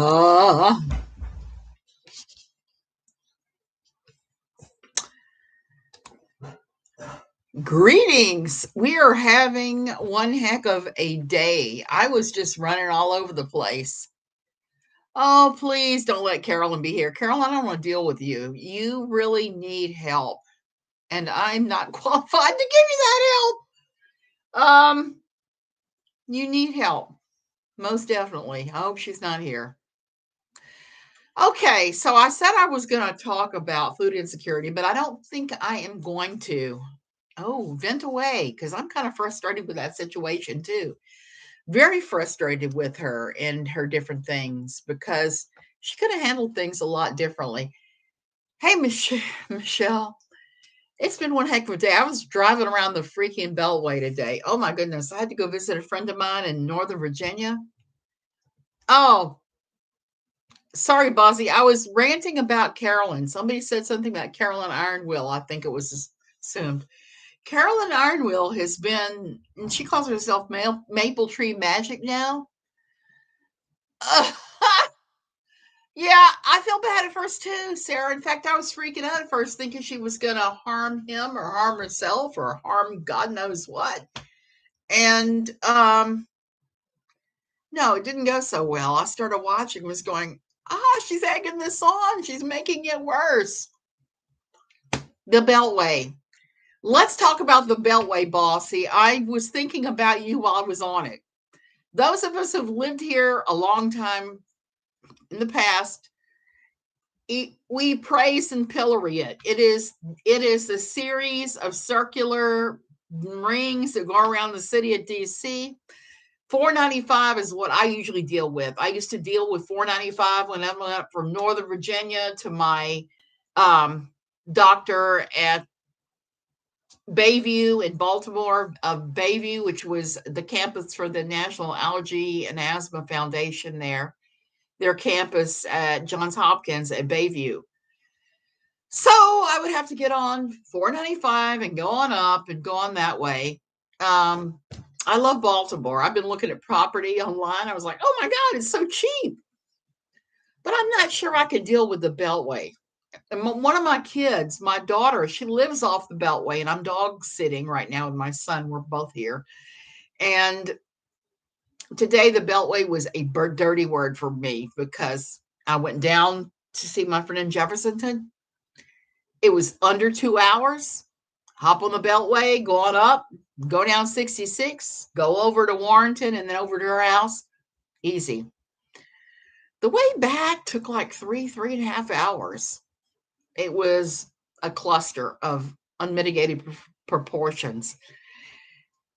Uh, Greetings. We are having one heck of a day. I was just running all over the place. Oh, please don't let Carolyn be here. Carolyn, I don't want to deal with you. You really need help, and I'm not qualified to give you that help. You need help. Most definitely. I hope she's not here. Okay, so I said I was going to talk about food insecurity, but I don't think I am going to. Oh, vent away, because I'm kind of frustrated with that situation too. Very frustrated with her and her different things because she could have handled things a lot differently. Hey, Michelle, it's been one heck of a day. I was driving around the freaking Beltway today. Oh my goodness, I had to go visit a friend of mine in Northern Virginia. Oh, sorry, Bossy. I was ranting about Carolyn. Somebody said something about Carolyn Ironwheel. I think it was assumed. Carolyn Ironwheel has been, and she calls herself Maple Tree Magic now. Uh, yeah, I feel bad at first too, Sarah. In fact, I was freaking out at first, thinking she was going to harm him or harm herself or harm God knows what. And no, it didn't go so well. I started watching, was going, she's egging this on. She's making it worse. The Beltway. Let's talk about the Beltway, Bossy. I was thinking about you while I was on it. Those of us who've lived here a long time in the past, we praise and pillory it. It is a series of circular rings that go around the city of DC. 495 is what I usually deal with. I used to deal with 495 when I went up from Northern Virginia to my doctor at Bayview in Baltimore, Bayview, which was the campus for the National Allergy and Asthma Foundation there, their campus at Johns Hopkins at Bayview. So I would have to get on 495 and go on up and go on that way. I love Baltimore. I've been looking at property online. I was like, oh my God, it's so cheap. But I'm not sure I could deal with the Beltway. And one of my kids, my daughter, she lives off the Beltway, and I'm dog sitting right now with my son. We're both here. And today, the Beltway was a dirty word for me because I went down to see my friend in Jeffersonton. It was under 2 hours. Hop on the Beltway, go on up, go down 66, go over to Warrenton, and then over to her house. Easy. The way back took like 3.5 hours. It was a cluster of unmitigated proportions.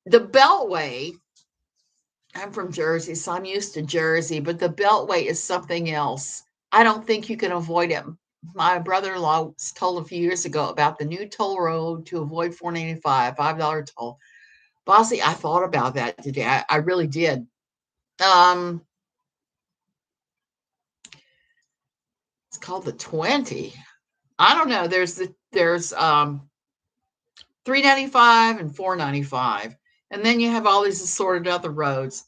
The Beltway, I'm from Jersey, so I'm used to Jersey, but the Beltway is something else. I don't think you can avoid it. My brother-in-law was told a few years ago about the new toll road to avoid 495, $5 toll. Bossy, I thought about that today. I really did. Um, it's called the 20. I don't know. There's 395 and 495. And then you have all these assorted other roads.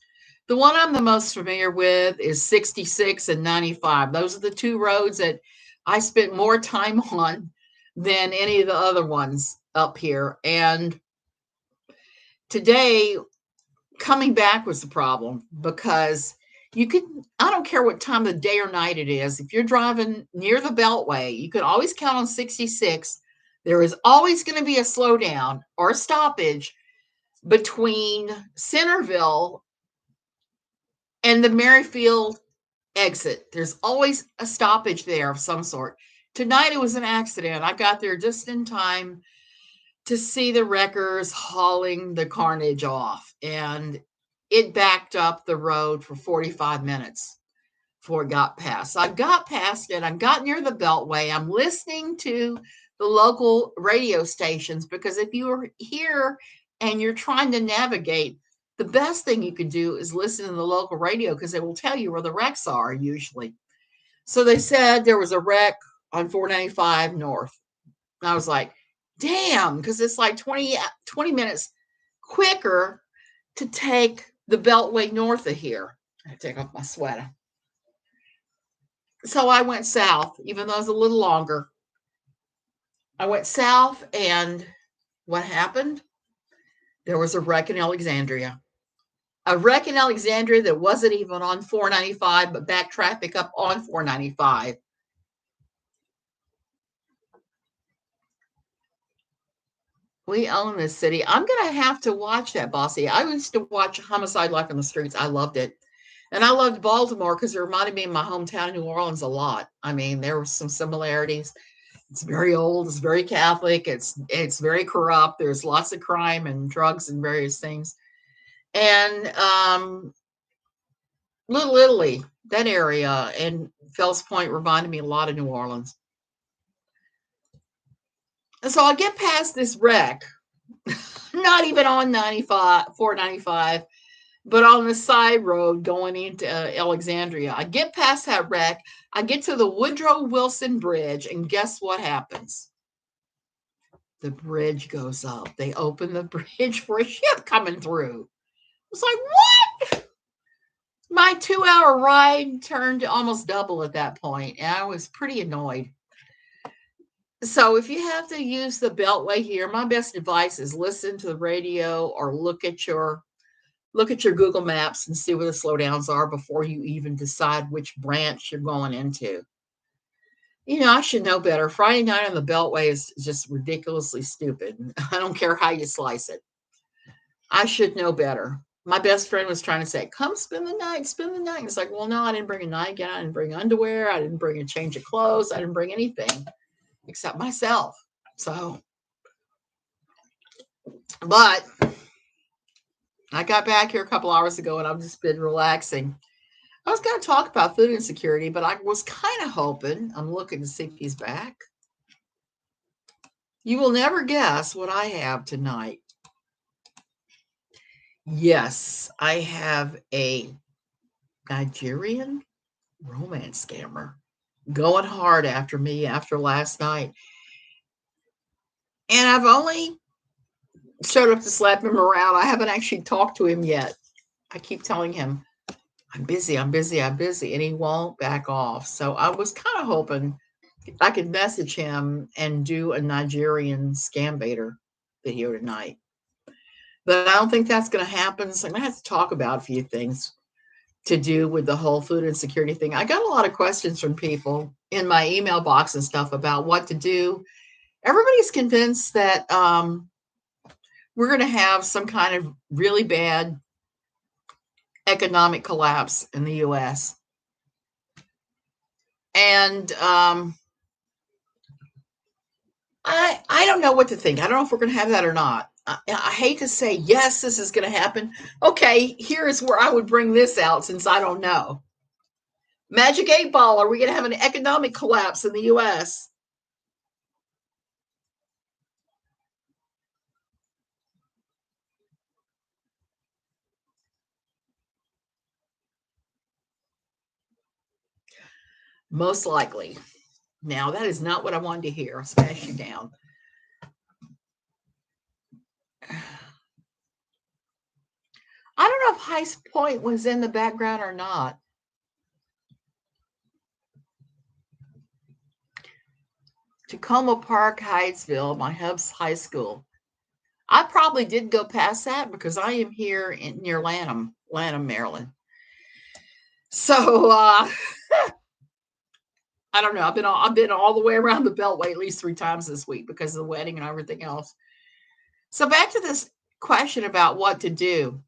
The one I'm the most familiar with is 66 and 95. Those are the two roads that I spent more time on than any of the other ones up here. And today, coming back was the problem because I don't care what time of the day or night it is, if you're driving near the Beltway, you can always count on 66. There is always going to be a slowdown or a stoppage between Centerville and the Merrifield exit. There's always a stoppage there of some sort. Tonight it was an accident. I got there just in time to see the wreckers hauling the carnage off, and it backed up the road for 45 minutes before it got past. So I got past it. I got near the Beltway. I'm listening to the local radio stations because if you are here and you're trying to navigate, the best thing you can do is listen to the local radio because they will tell you where the wrecks are usually. So they said there was a wreck on 495 North. And I was like, damn, because it's like 20 minutes quicker to take the Beltway north of here. I take off my sweater. So I went south, even though it was a little longer. I went south, and what happened? There was a wreck in Alexandria. A wreck in Alexandria that wasn't even on 495, but back traffic up on 495. We own this city. I'm going to have to watch that, Bossy. I used to watch Homicide Life in the Streets. I loved it. And I loved Baltimore because it reminded me of my hometown, New Orleans, a lot. I mean, there were some similarities. It's very old. It's very Catholic. It's very corrupt. There's lots of crime and drugs and various things. And Little Italy, that area, and Fells Point reminded me a lot of New Orleans. And so I get past this wreck, not even on 95, 495, but on the side road going into Alexandria. I get past that wreck. I get to the Woodrow Wilson Bridge, and guess what happens? The bridge goes up. They open the bridge for a ship coming through. It's like, what? My 2-hour ride turned to almost double at that point, and I was pretty annoyed. So if you have to use the beltway here, my best advice is listen to the radio or look at your Google Maps and see where the slowdowns are before you even decide which branch you're going into. You know, I should know better. Friday night on the beltway is just ridiculously stupid. I don't care how you slice it. I should know better. My best friend was trying to say, come spend the night, spend the night. And it's like, well, no, I didn't bring a nightgown. I didn't bring underwear. I didn't bring a change of clothes. I didn't bring anything except myself. So, but I got back here a couple hours ago and I've just been relaxing. I was going to talk about food insecurity, but I was kind of hoping, I'm looking to see if he's back. You will never guess what I have tonight. Yes, I have a Nigerian romance scammer going hard after me after last night. And I've only showed up to slap him around. I haven't actually talked to him yet. I keep telling him, I'm busy, I'm busy, I'm busy, and he won't back off. So I was kind of hoping I could message him and do a Nigerian scam baiter video tonight. But I don't think that's going to happen. So I'm going to have to talk about a few things to do with the whole food insecurity thing. I got a lot of questions from people in my email box and stuff about what to do. Everybody's convinced that we're going to have some kind of really bad economic collapse in the U.S. And I don't know what to think. I don't know if we're going to have that or not. I hate to say, yes, this is going to happen. Okay, here's where I would bring this out since I don't know. Magic 8 Ball, are we going to have an economic collapse in the U.S.? Most likely. Now, that is not what I wanted to hear. I'll smash you down. I don't know if High Point was in the background or not. Tacoma Park, Hydesville, my hub's high school. I probably did go past that because I am here near Lanham, Maryland. So I don't know. I've been all the way around the Beltway at least 3 times this week because of the wedding and everything else. So back to this question about what to do.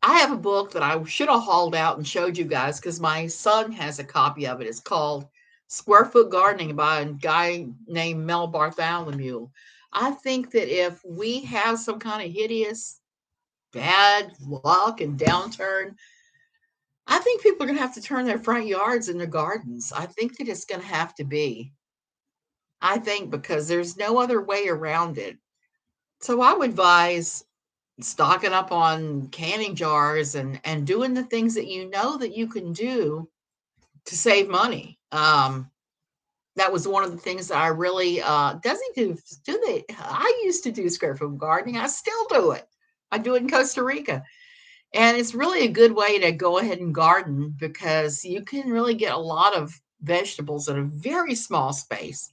I have a book that I should have hauled out and showed you guys because my son has a copy of it. It's called Square Foot Gardening by a guy named Mel Bartholomew. I think that if we have some kind of hideous bad luck and downturn, I think people are going to have to turn their front yards into gardens. I think that it's going to have to be. I think because there's no other way around it. So I would advise stocking up on canning jars and doing the things that you know that you can do to save money. That was one of the things that I really doesn't do they I used to do square foot gardening. I still do it. I do it in Costa Rica. And it's really a good way to go ahead and garden because you can really get a lot of vegetables in a very small space.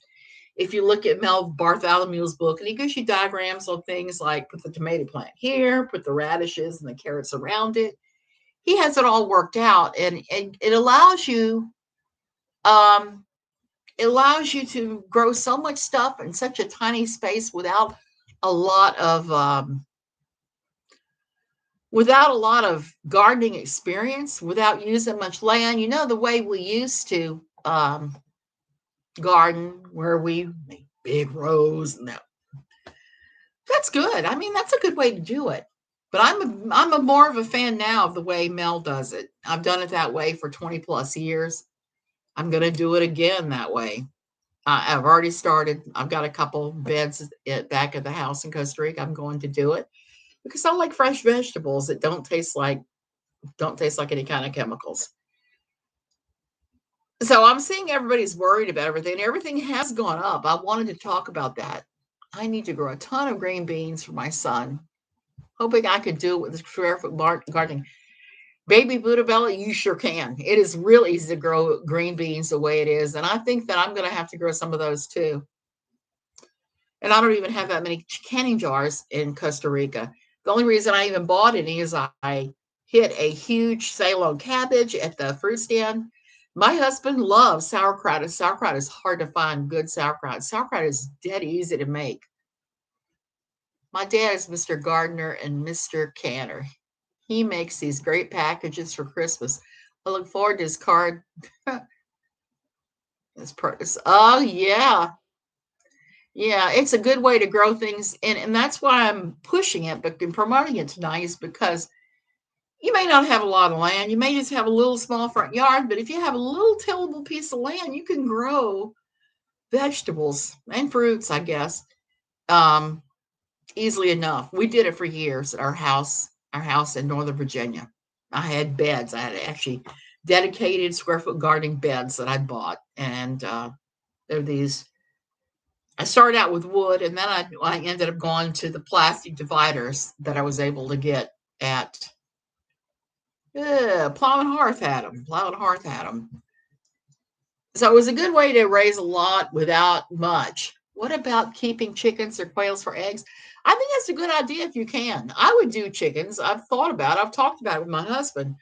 If you look at Mel Bartholomew's book, and he gives you diagrams of things like put the tomato plant here, put the radishes and the carrots around it. He has it all worked out, and um, it allows you to grow so much stuff in such a tiny space a lot of um, without a lot of gardening experience, without using much land. You know the way we used to garden, where we make big rows and that's good. I mean, that's a good way to do it. But I'm a more of a fan now of the way Mel does it. I've done it that way for 20 plus years. I'm going to do it again that way. I've already started. I've got a couple beds back at the house in Costa Rica. I'm going to do it because I like fresh vegetables that don't taste like any kind of chemicals. So I'm seeing everybody's worried about everything. Everything has gone up. I wanted to talk about that. I need to grow a ton of green beans for my son. Hoping I could do it with the square foot gardening. Baby Buddha Bella, you sure can. It is real easy to grow green beans the way it is. And I think that I'm going to have to grow some of those too. And I don't even have that many canning jars in Costa Rica. The only reason I even bought any is I hit a huge sale on cabbage at the fruit stand. My husband loves sauerkraut, and sauerkraut is hard to find good sauerkraut. Sauerkraut is dead easy to make. My dad is Mr. Gardner and Mr. Canner. He makes these great packages for Christmas. I look forward to his card. Oh yeah. Yeah, it's a good way to grow things, and that's why I'm pushing it, but promoting it tonight is because you may not have a lot of land. You may just have a little small front yard, but if you have a little tillable piece of land, you can grow vegetables and fruits, I guess, um, easily enough. We did it for years at our house in Northern Virginia. I had beds. I had actually dedicated square foot gardening beds that I bought, and they're these. I started out with wood, and then I ended up going to the plastic dividers that I was able to get at Plow and Hearth had them. Plow and Hearth had them. So it was a good way to raise a lot without much. What about keeping chickens or quails for eggs? I think that's a good idea if you can. I would do chickens. I've thought about it. I've talked about it with my husband,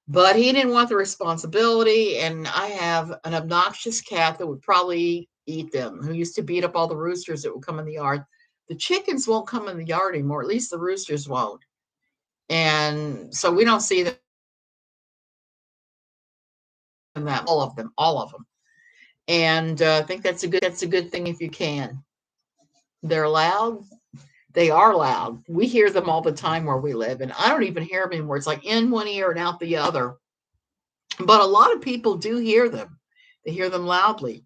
but he didn't want the responsibility. And I have an obnoxious cat that would probably eat them, who used to beat up all the roosters that would come in the yard. The chickens won't come in the yard anymore. At least the roosters won't. And so we don't see them that all of them. And I think that's a good thing if you can. They're loud. They are loud. We hear them all the time where we live, and I don't even hear them anymore. It's like in one ear and out the other. But a lot of people do hear them. They hear them loudly.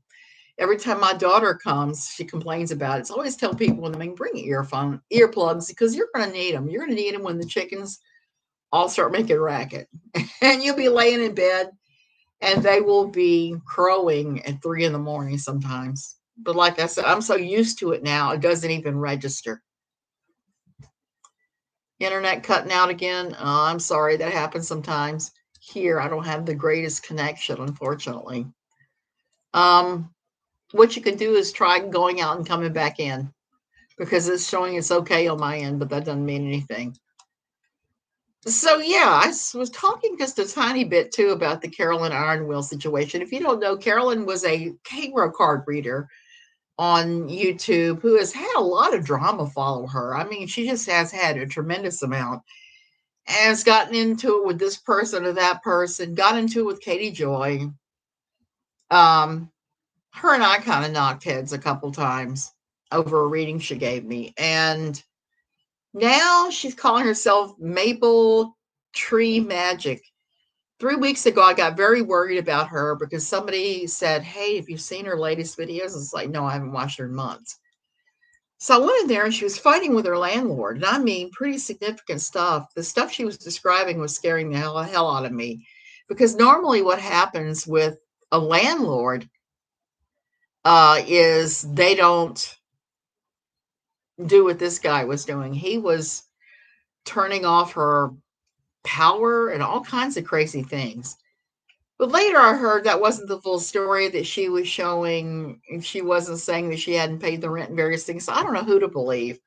Every time my daughter comes, she complains about it. So I always tell people when they bring earplugs, because you're going to need them. You're going to need them when the chickens all start making racket, and you'll be laying in bed, and they will be crowing at 3 in the morning sometimes. But like I said, I'm so used to it now, it doesn't even register. Internet cutting out again. I'm sorry, that happens sometimes. Here, I don't have the greatest connection, unfortunately. Um, what you can do is try going out and coming back in because it's showing it's okay on my end, but that doesn't mean anything. So yeah, was talking just a tiny bit too about the Carolyn Ironwheel situation. If you don't know, Carolyn was a tarot card reader on YouTube who has had a lot of drama follow her. I mean, she just has had a tremendous amount and has gotten into it with this person or that person, got into it with Katie Joy. Um, Her and I kind of knocked heads a couple times over a reading she gave me. And now she's calling herself Maple Tree Magic. 3 weeks ago, I got very worried about her because somebody said, "Hey, have you seen her latest videos?" It's like, no, I haven't watched her in months. So I went in there and she was fighting with her landlord. And I mean, pretty significant stuff. The stuff she was describing was scaring the hell out of me. Because normally what happens with a landlord is they don't do what this guy was doing. He was turning off her power and all kinds of crazy things. But later I heard that wasn't the full story, that she was showing, she wasn't saying that she hadn't paid the rent and various things. So I don't know who to believe.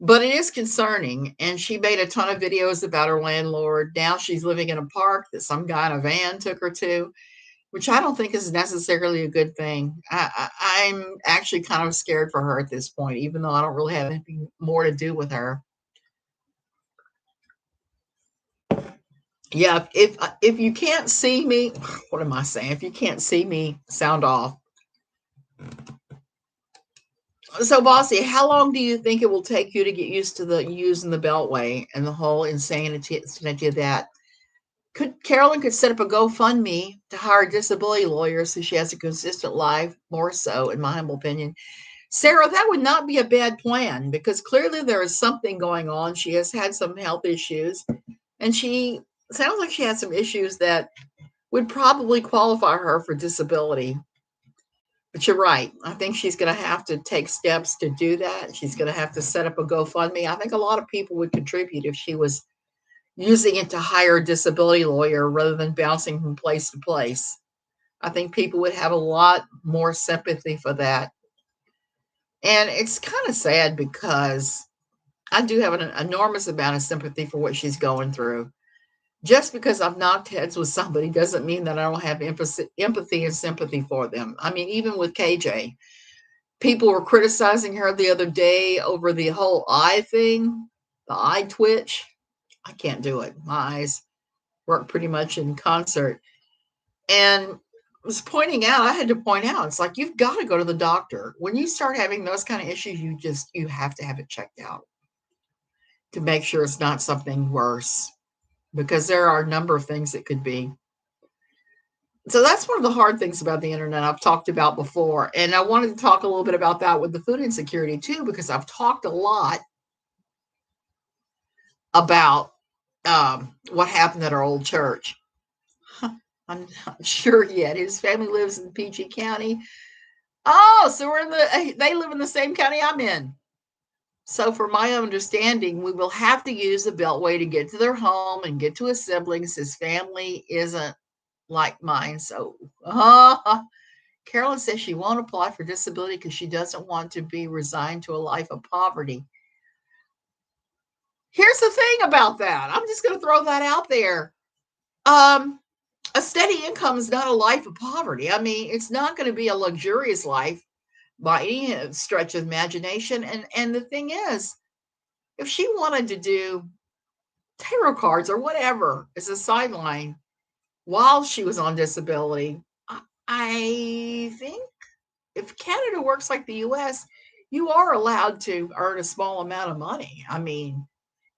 But it is concerning. And she made a ton of videos about her landlord. Now she's living in a park that some guy in a van took her to, which I don't think is necessarily a good thing. I'm actually kind of scared for her at this point, even though I don't really have anything more to do with her. Yeah, if you can't see me, what am I saying? If you can't see me, sound off. So, Bossy, how long do you think it will take you to get used to the using the Beltway and the whole insanity of that? Carolyn could set up a GoFundMe to hire a disability lawyer so she has a consistent life, more so, in my humble opinion. Sarah, that would not be a bad plan because clearly there is something going on. She has had some health issues, and she sounds like she has some issues that would probably qualify her for disability. But you're right. I think she's going to have to take steps to do that. She's going to have to set up a GoFundMe. I think a lot of people would contribute if she was using it to hire a disability lawyer rather than bouncing from place to place. I think people would have a lot more sympathy for that. And it's kind of sad because I do have an enormous amount of sympathy for what she's going through. Just because I've knocked heads with somebody doesn't mean that I don't have empathy and sympathy for them. I mean, even with KJ, people were criticizing her the other day over the whole eye thing, the eye twitch. I can't do it. My eyes work pretty much in concert. And was pointing out, I had to point out, it's like, you've got to go to the doctor. When you start having those kind of issues, you have to have it checked out to make sure it's not something worse, because there are a number of things it could be. So that's one of the hard things about the internet I've talked about before. And I wanted to talk a little bit about that with the food insecurity too, because I've talked a lot about what happened at our old church. I'm not sure yet. His family lives in PG County. Oh, so they live in the same county I'm in. So from my understanding, we will have to use the Beltway to get to their home and get to his siblings. His family isn't like mine. So Carolyn says she won't apply for disability because she doesn't want to be resigned to a life of poverty. Here's the thing about that. I'm just going to throw that out there. A steady income is not a life of poverty. I mean, it's not going to be a luxurious life by any stretch of imagination. And the thing is, if she wanted to do tarot cards or whatever as a sideline while she was on disability, I think if Canada works like the US, you are allowed to earn a small amount of money. I mean,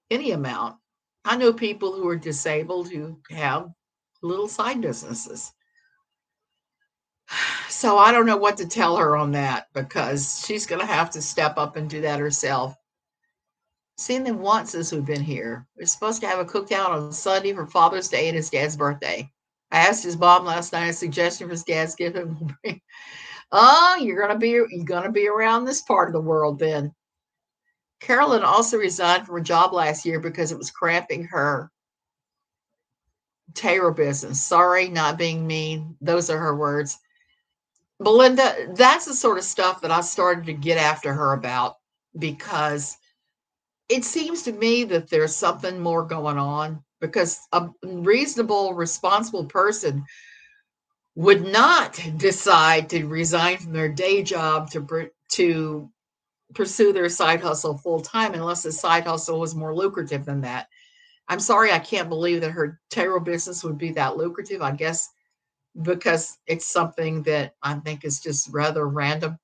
any amount. I know people who are disabled who have little side businesses. So I don't know what to tell her on that because she's going to have to step up and do that herself. Seen them once since we've been here. We're supposed to have a cookout on Sunday for Father's Day and his dad's birthday. I asked his mom last night a suggestion for his dad's gift. Oh, you're gonna be around this part of the world then. Carolyn also resigned from her job last year because it was cramping her tarot business. Sorry, not being mean. Those are her words. Belinda, that's the sort of stuff that I started to get after her about because it seems to me that there's something more going on because a reasonable, responsible person would not decide to resign from their day job to pursue their side hustle full time unless the side hustle was more lucrative than that. I'm sorry, I can't believe that her tarot business would be that lucrative. I guess because it's something that I think is just rather random.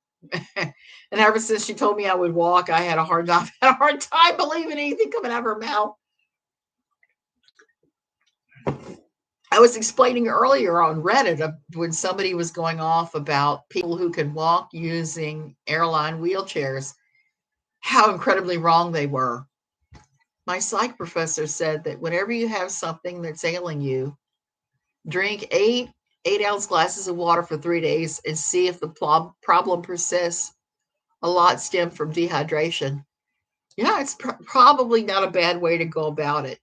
And ever since she told me I would walk, I had a hard time believing anything coming out of her mouth. I was explaining earlier on Reddit when somebody was going off about people who can walk using airline wheelchairs, how incredibly wrong they were. My psych professor said that whenever you have something that's ailing you, drink 8-ounce glasses of water for 3 days and see if the problem persists. A lot stem from dehydration. Yeah, it's probably not a bad way to go about it.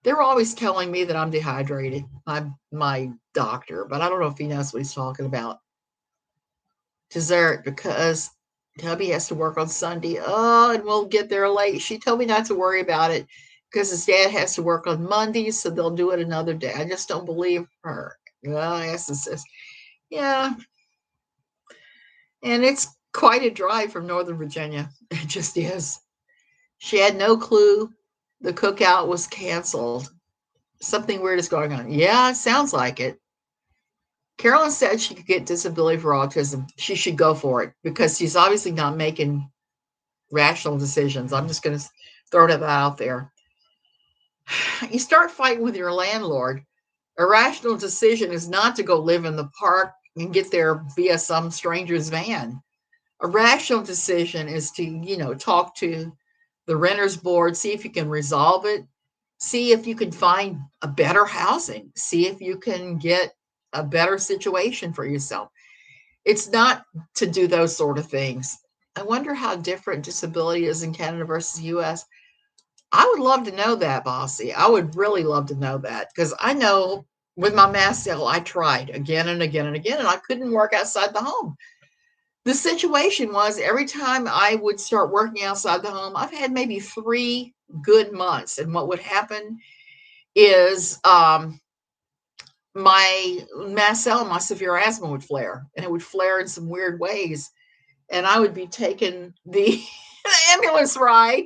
They're always telling me that I'm dehydrated, my doctor, but I don't know if he knows what he's talking about. Dessert, because hubby has to work on Sunday. Oh, and we'll get there late. She told me not to worry about it because his dad has to work on Monday, so they'll do it another day. I just don't believe her. Well, yes, it says, yeah, and it's quite a drive from Northern Virginia. It just is. She had no clue the cookout was canceled. Something weird is going on. Yeah, it sounds like it. Carolyn said she could get disability for autism. She should go for it because she's obviously not making rational decisions. I'm just going to throw that out there. You start fighting with your landlord. A rational decision is not to go live in the park and get there via some stranger's van. A rational decision is to, talk to the renters board, see if you can resolve it, see if you can find a better housing, see if you can get a better situation for yourself. It's not to do those sort of things. I wonder how different disability is in Canada versus US. I would love to know that, Bossy. I would really love to know that because I know with my mass cell, I tried again and again and again, and I couldn't work outside the home. The situation was every time I would start working outside the home, I've had maybe 3 good months. And what would happen is my mast cell and my severe asthma would flare, and it would flare in some weird ways. And I would be taking the ambulance ride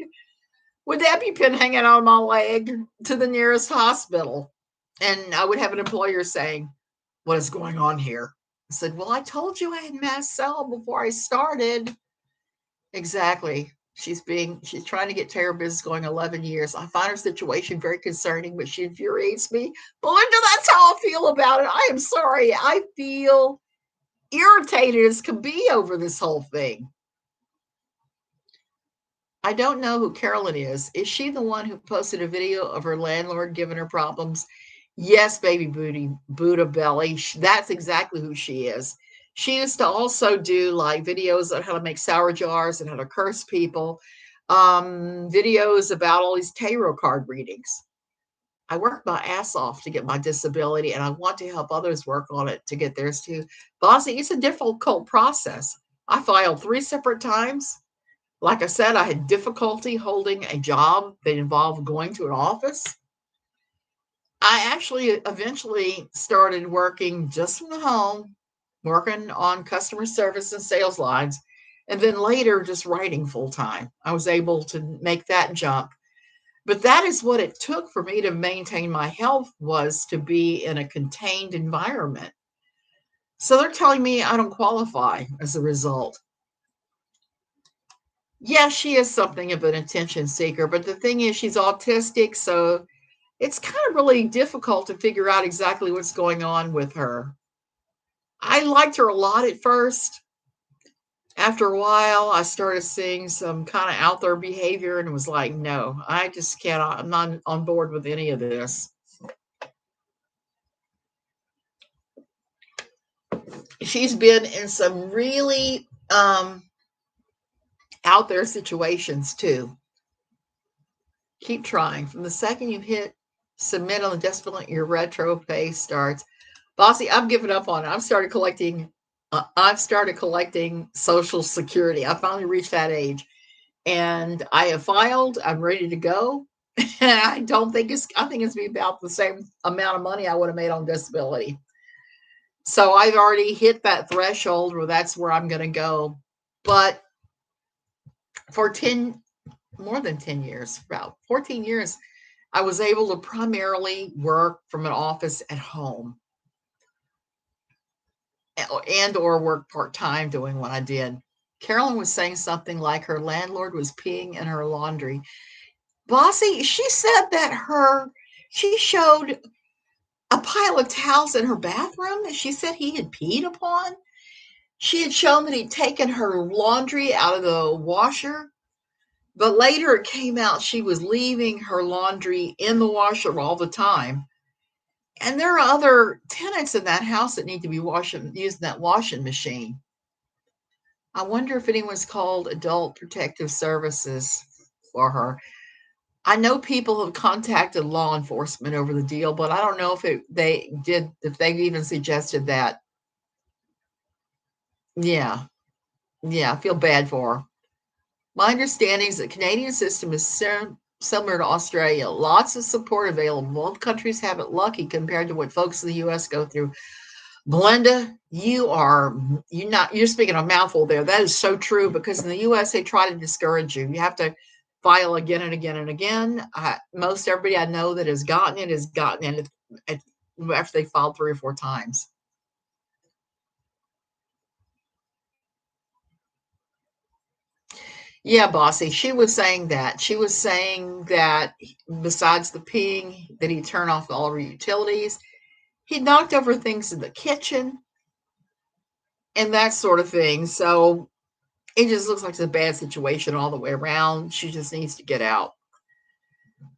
with the EpiPen hanging on my leg to the nearest hospital. And I would have an employer saying, "What is going on here?" I said, "Well, I told you I had mast cell before I started." Exactly. She's trying to get terror business going 11 years. I find her situation very concerning, but she infuriates me. But Linda, that's how I feel about it. I am sorry. I feel irritated as can be over this whole thing. I don't know who Carolyn is. Is she the one who posted a video of her landlord giving her problems? Yes, baby booty, Buddha belly. That's exactly who she is. She used to also do like videos on how to make sour jars and how to curse people, videos about all these tarot card readings. I worked my ass off to get my disability, and I want to help others work on it to get theirs too. Bossy, it's a difficult process. I filed 3 separate times. Like I said, I had difficulty holding a job that involved going to an office. I actually eventually started working just from the home, working on customer service and sales lines, and then later just writing full time. I was able to make that jump. But that is what it took for me to maintain my health, was to be in a contained environment. So they're telling me I don't qualify as a result. Yeah, she is something of an attention seeker, but the thing is she's autistic, so it's kind of really difficult to figure out exactly what's going on with her. I liked her a lot at first. After a while, I started seeing some kind of out there behavior and was like, no, I just cannot, I'm not on board with any of this. She's been in some really out there situations too. Keep trying. From the second you hit submit on the discipline, your retro pay starts. Bossy, I've given up on it. I've started collecting Social Security. I finally reached that age, and I have filed. I'm ready to go. I don't think I think it's be about the same amount of money I would have made on disability. So I've already hit that threshold where that's where I'm going to go. But for more than 10 years, about 14 years, I was able to primarily work from an office at home and or work part-time doing what I did. Carolyn was saying something like her landlord was peeing in her laundry. Bossy, she said that she showed a pile of towels in her bathroom that she said he had peed upon. She had shown that he'd taken her laundry out of the washer, but later it came out she was leaving her laundry in the washer all the time. And there are other tenants in that house that need to be using that washing machine. I wonder if anyone's called Adult Protective Services for her. I know people have contacted law enforcement over the deal, but I don't know if they even suggested that. Yeah, yeah, I feel bad for her. My understanding is the Canadian system is similar to Australia. Lots of support available. Both countries have it lucky compared to what folks in the U.S. go through. Belinda, you're speaking a mouthful there. That is so true because in the U.S. they try to discourage you. You have to file again and again and again. Most everybody I know that has gotten it has gotten it after they filed 3 or 4 times. Yeah, bossy. She was saying that. She was saying that besides the peeing, that he turned off all of her utilities. He knocked over things in the kitchen and that sort of thing. So it just looks like it's a bad situation all the way around. She just needs to get out,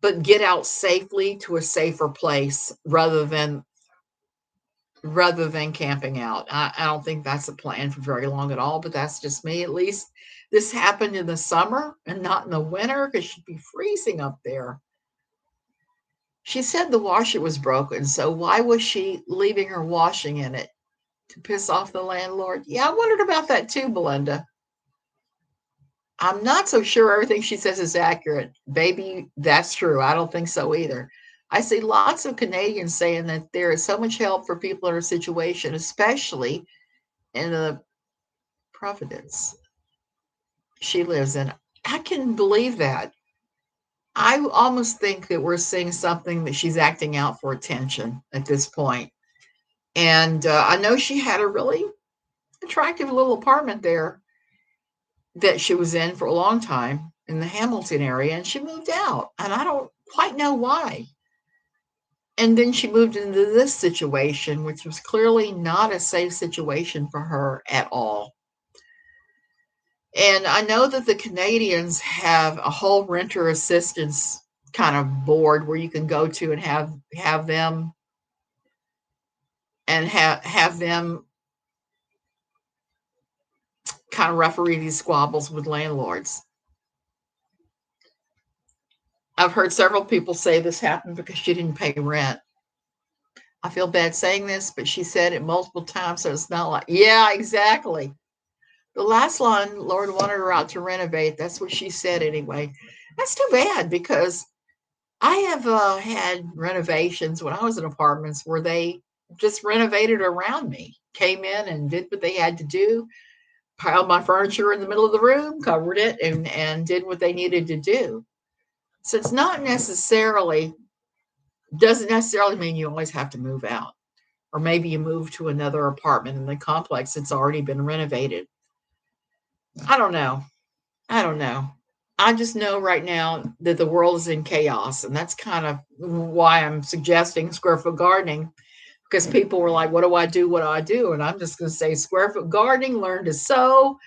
but get out safely to a safer place rather than camping out. I don't think that's a plan for very long at all, but that's just me. At least this happened in the summer and not in the winter because she'd be freezing up there. She said the washer was broken, so why was she leaving her washing in it? To piss off the landlord? Yeah, I wondered about that too, Belinda. I'm not so sure everything she says is accurate. Baby, that's true. I don't think so either. I see lots of Canadians saying that there is so much help for people in her situation, especially in the Providence she lives in. I can believe that. I almost think that we're seeing something that she's acting out for attention at this point. And I know she had a really attractive little apartment there that she was in for a long time in the Hamilton area, and she moved out. And I don't quite know why. And then she moved into this situation, which was clearly not a safe situation for her at all. And I know that the Canadians have a whole renter assistance kind of board where you can go to and have them and have them kind of referee these squabbles with landlords. I've heard several people say this happened because she didn't pay rent. I feel bad saying this, but she said it multiple times, so it's not like, yeah, exactly. The last line, Lord wanted her out to renovate. That's what she said anyway. That's too bad because I have had renovations when I was in apartments where they just renovated around me, came in and did what they had to do, piled my furniture in the middle of the room, covered it, and did what they needed to do. So it's not necessarily, doesn't necessarily mean you always have to move out. Or maybe you move to another apartment in the complex that's already been renovated. I don't know. I don't know. I just know right now that the world is in chaos, and that's kind of why I'm suggesting square foot gardening because people were like, "What do I do? What do I do?" And I'm just going to say square foot gardening, learn to sew,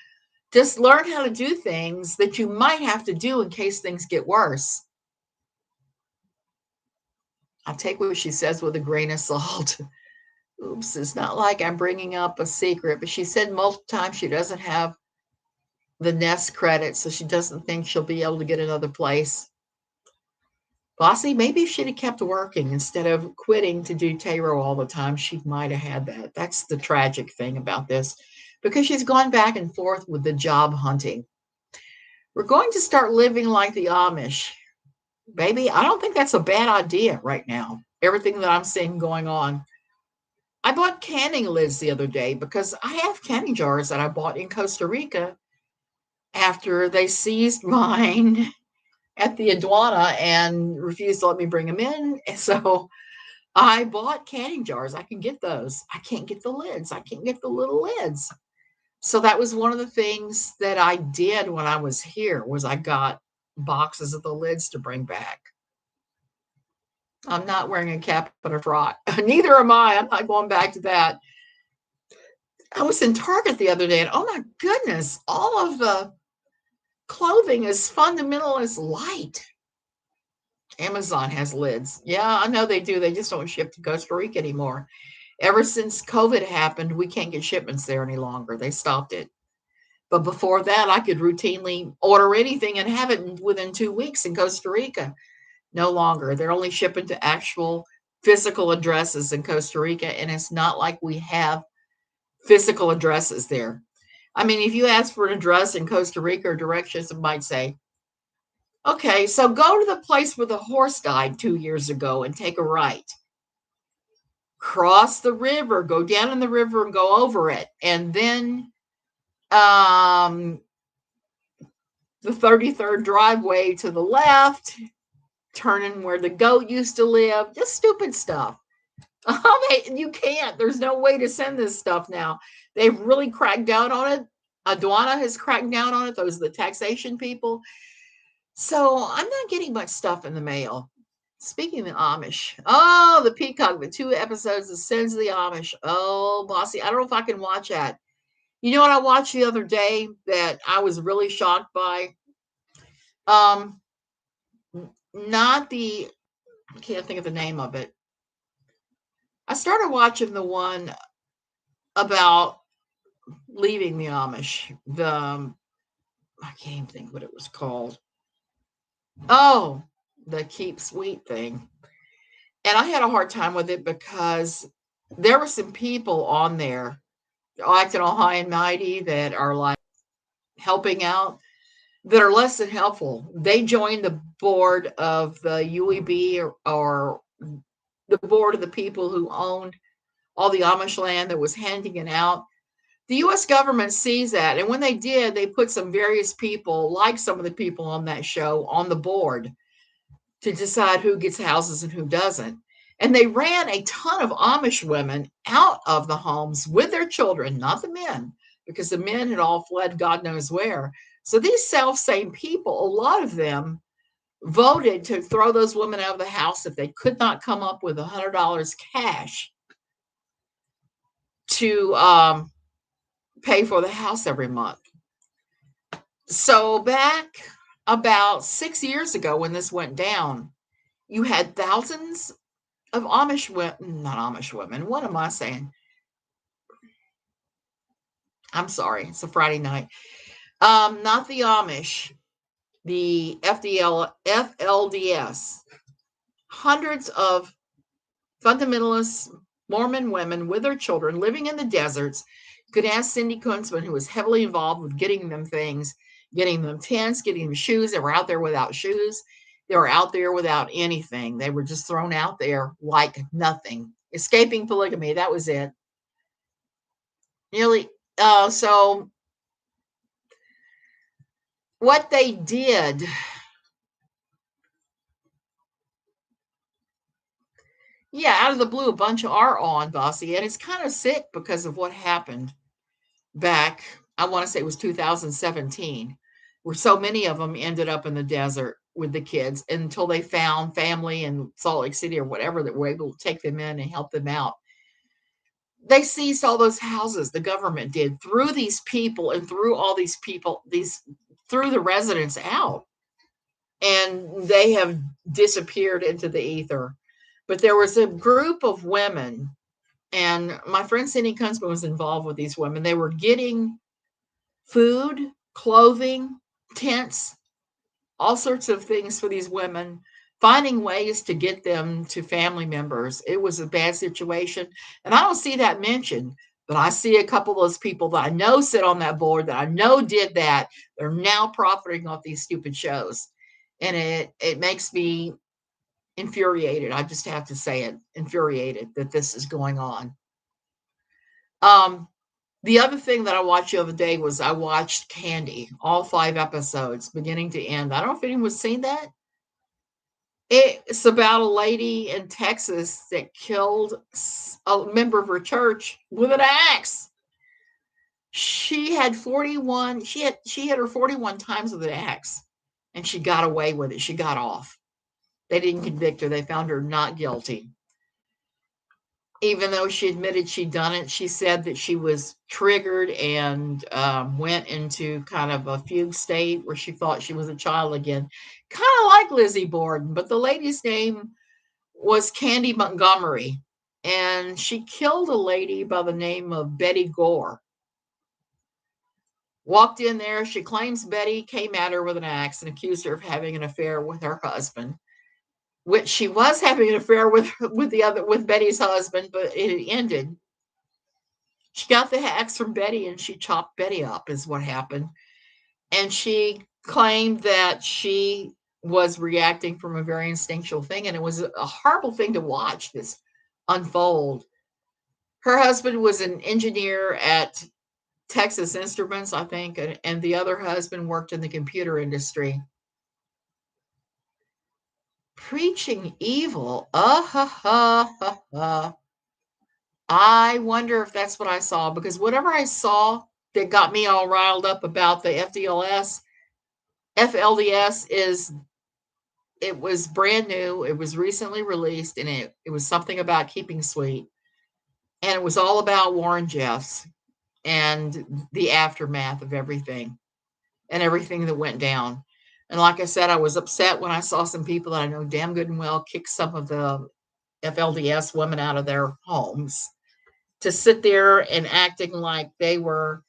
just learn how to do things that you might have to do in case things get worse. I'll take what she says with a grain of salt. Oops, it's not like I'm bringing up a secret, but she said multiple times she doesn't have the nest credit, so she doesn't think she'll be able to get another place. Bossy, maybe if she'd have kept working instead of quitting to do tarot all the time, she might have had that. That's the tragic thing about this because she's gone back and forth with the job hunting. We're going to start living like the Amish. Baby, I don't think that's a bad idea right now. Everything that I'm seeing going on. I bought canning lids the other day because I have canning jars that I bought in Costa Rica after they seized mine at the aduana and refused to let me bring them in. And so I bought canning jars. I can get those. I can't get the lids. I can't get the little lids. So that was one of the things that I did when I was here was I got boxes of the lids to bring back. I'm not wearing a cap and a frock. Neither am I. I'm not going back to that. I was in Target the other day and oh my goodness, all of the clothing is fundamentalist light. Amazon has lids. Yeah, I know they do. They just don't ship to Costa Rica anymore. Ever since COVID happened, we can't get shipments there any longer. They stopped it. But before that, I could routinely order anything and have it within 2 weeks in Costa Rica. No longer. They're only shipping to actual physical addresses in Costa Rica, and it's not like we have physical addresses there. I mean, if you ask for an address in Costa Rica or directions, it might say, okay, so go to the place where the horse died 2 years ago and take a right. Cross the river, go down in the river and go over it. And then the 33rd driveway to the left, turning where the goat used to live, just stupid stuff. You can't. There's no way to send this stuff now. They've really cracked down on it. Aduana has cracked down on it. Those are the taxation people. So I'm not getting much stuff in the mail. Speaking of the Amish, oh, the Peacock, the 2 episodes, The Sins of the Amish. Oh, bossy, I don't know if I can watch that. You know what I watched the other day that I was really shocked by? Not the, I can't think of the name of it. I started watching the one about leaving the Amish. I can't even think what it was called. Oh, the Keep Sweet thing. And I had a hard time with it because there were some people on there acting all high and mighty that are like helping out that are less than helpful. They joined the board of the UEB or the board of the people who owned all the Amish land that was handing it out. The US government sees that. And when they did, they put some various people, like some of the people on that show, on the board to decide who gets houses and who doesn't. And they ran a ton of Amish women out of the homes with their children, not the men, because the men had all fled God knows where. So these self-same people, a lot of them voted to throw those women out of the house if they could not come up with $100 cash to pay for the house every month. So back about 6 years ago when this went down, you had thousands of Amish women, not Amish women. What am I saying? I'm sorry. It's a Friday night. Not the Amish, the FLDS. Hundreds of fundamentalist Mormon women with their children living in the deserts. You could ask Cindy Kunzman, who was heavily involved with getting them things, getting them tents, getting them shoes. They were out there without shoes. They were out there without anything. They were just thrown out there like nothing. Escaping polygamy, that was it. Nearly, so what they did, yeah, out of the blue, a bunch are on, Bossy, and it's kind of sick because of what happened back, I want to say it was 2017, where so many of them ended up in the desert with the kids until they found family in Salt Lake City or whatever that were able to take them in and help them out. They seized all those houses, the government did, threw these people and threw all these people, threw the residents out, and they have disappeared into the ether. But there was a group of women, and my friend Cindy Kunzman was involved with these women. They were getting food, clothing, tents, all sorts of things for these women, finding ways to get them to family members. It was a bad situation. And I don't see that mentioned, but I see a couple of those people that I know sit on that board that I know did that. They're now profiting off these stupid shows. And it makes me infuriated. I just have to say it, infuriated that this is going on. The other thing that I watched the other day was I watched Candy, all 5 episodes, beginning to end. I don't know if anyone's seen that. It's about a lady in Texas that killed a member of her church with an axe. She had 41, she hit her 41 times with an axe, and she got away with it. She got off. They didn't convict her. They found her not guilty. Even though she admitted she'd done it, she said that she was triggered and went into kind of a fugue state where she thought she was a child again. Kind of like Lizzie Borden, but the lady's name was Candy Montgomery. And she killed a lady by the name of Betty Gore. Walked in there. She claims Betty came at her with an axe and accused her of having an affair with her husband, which she was having an affair with Betty's husband, but it ended. She got the axe from Betty and she chopped Betty up, is what happened. And she claimed that she was reacting from a very instinctual thing, and it was a horrible thing to watch this unfold. Her husband was an engineer at Texas Instruments, I think, and the other husband worked in the computer industry. Preaching evil. I wonder if that's what I saw, because whatever I saw that got me all riled up about the FLDS it was brand new. It was recently released, and it was something about keeping sweet. And it was all about Warren Jeffs and the aftermath of everything and everything that went down. And like I said, I was upset when I saw some people that I know damn good and well kick some of the FLDS women out of their homes to sit there and acting like they were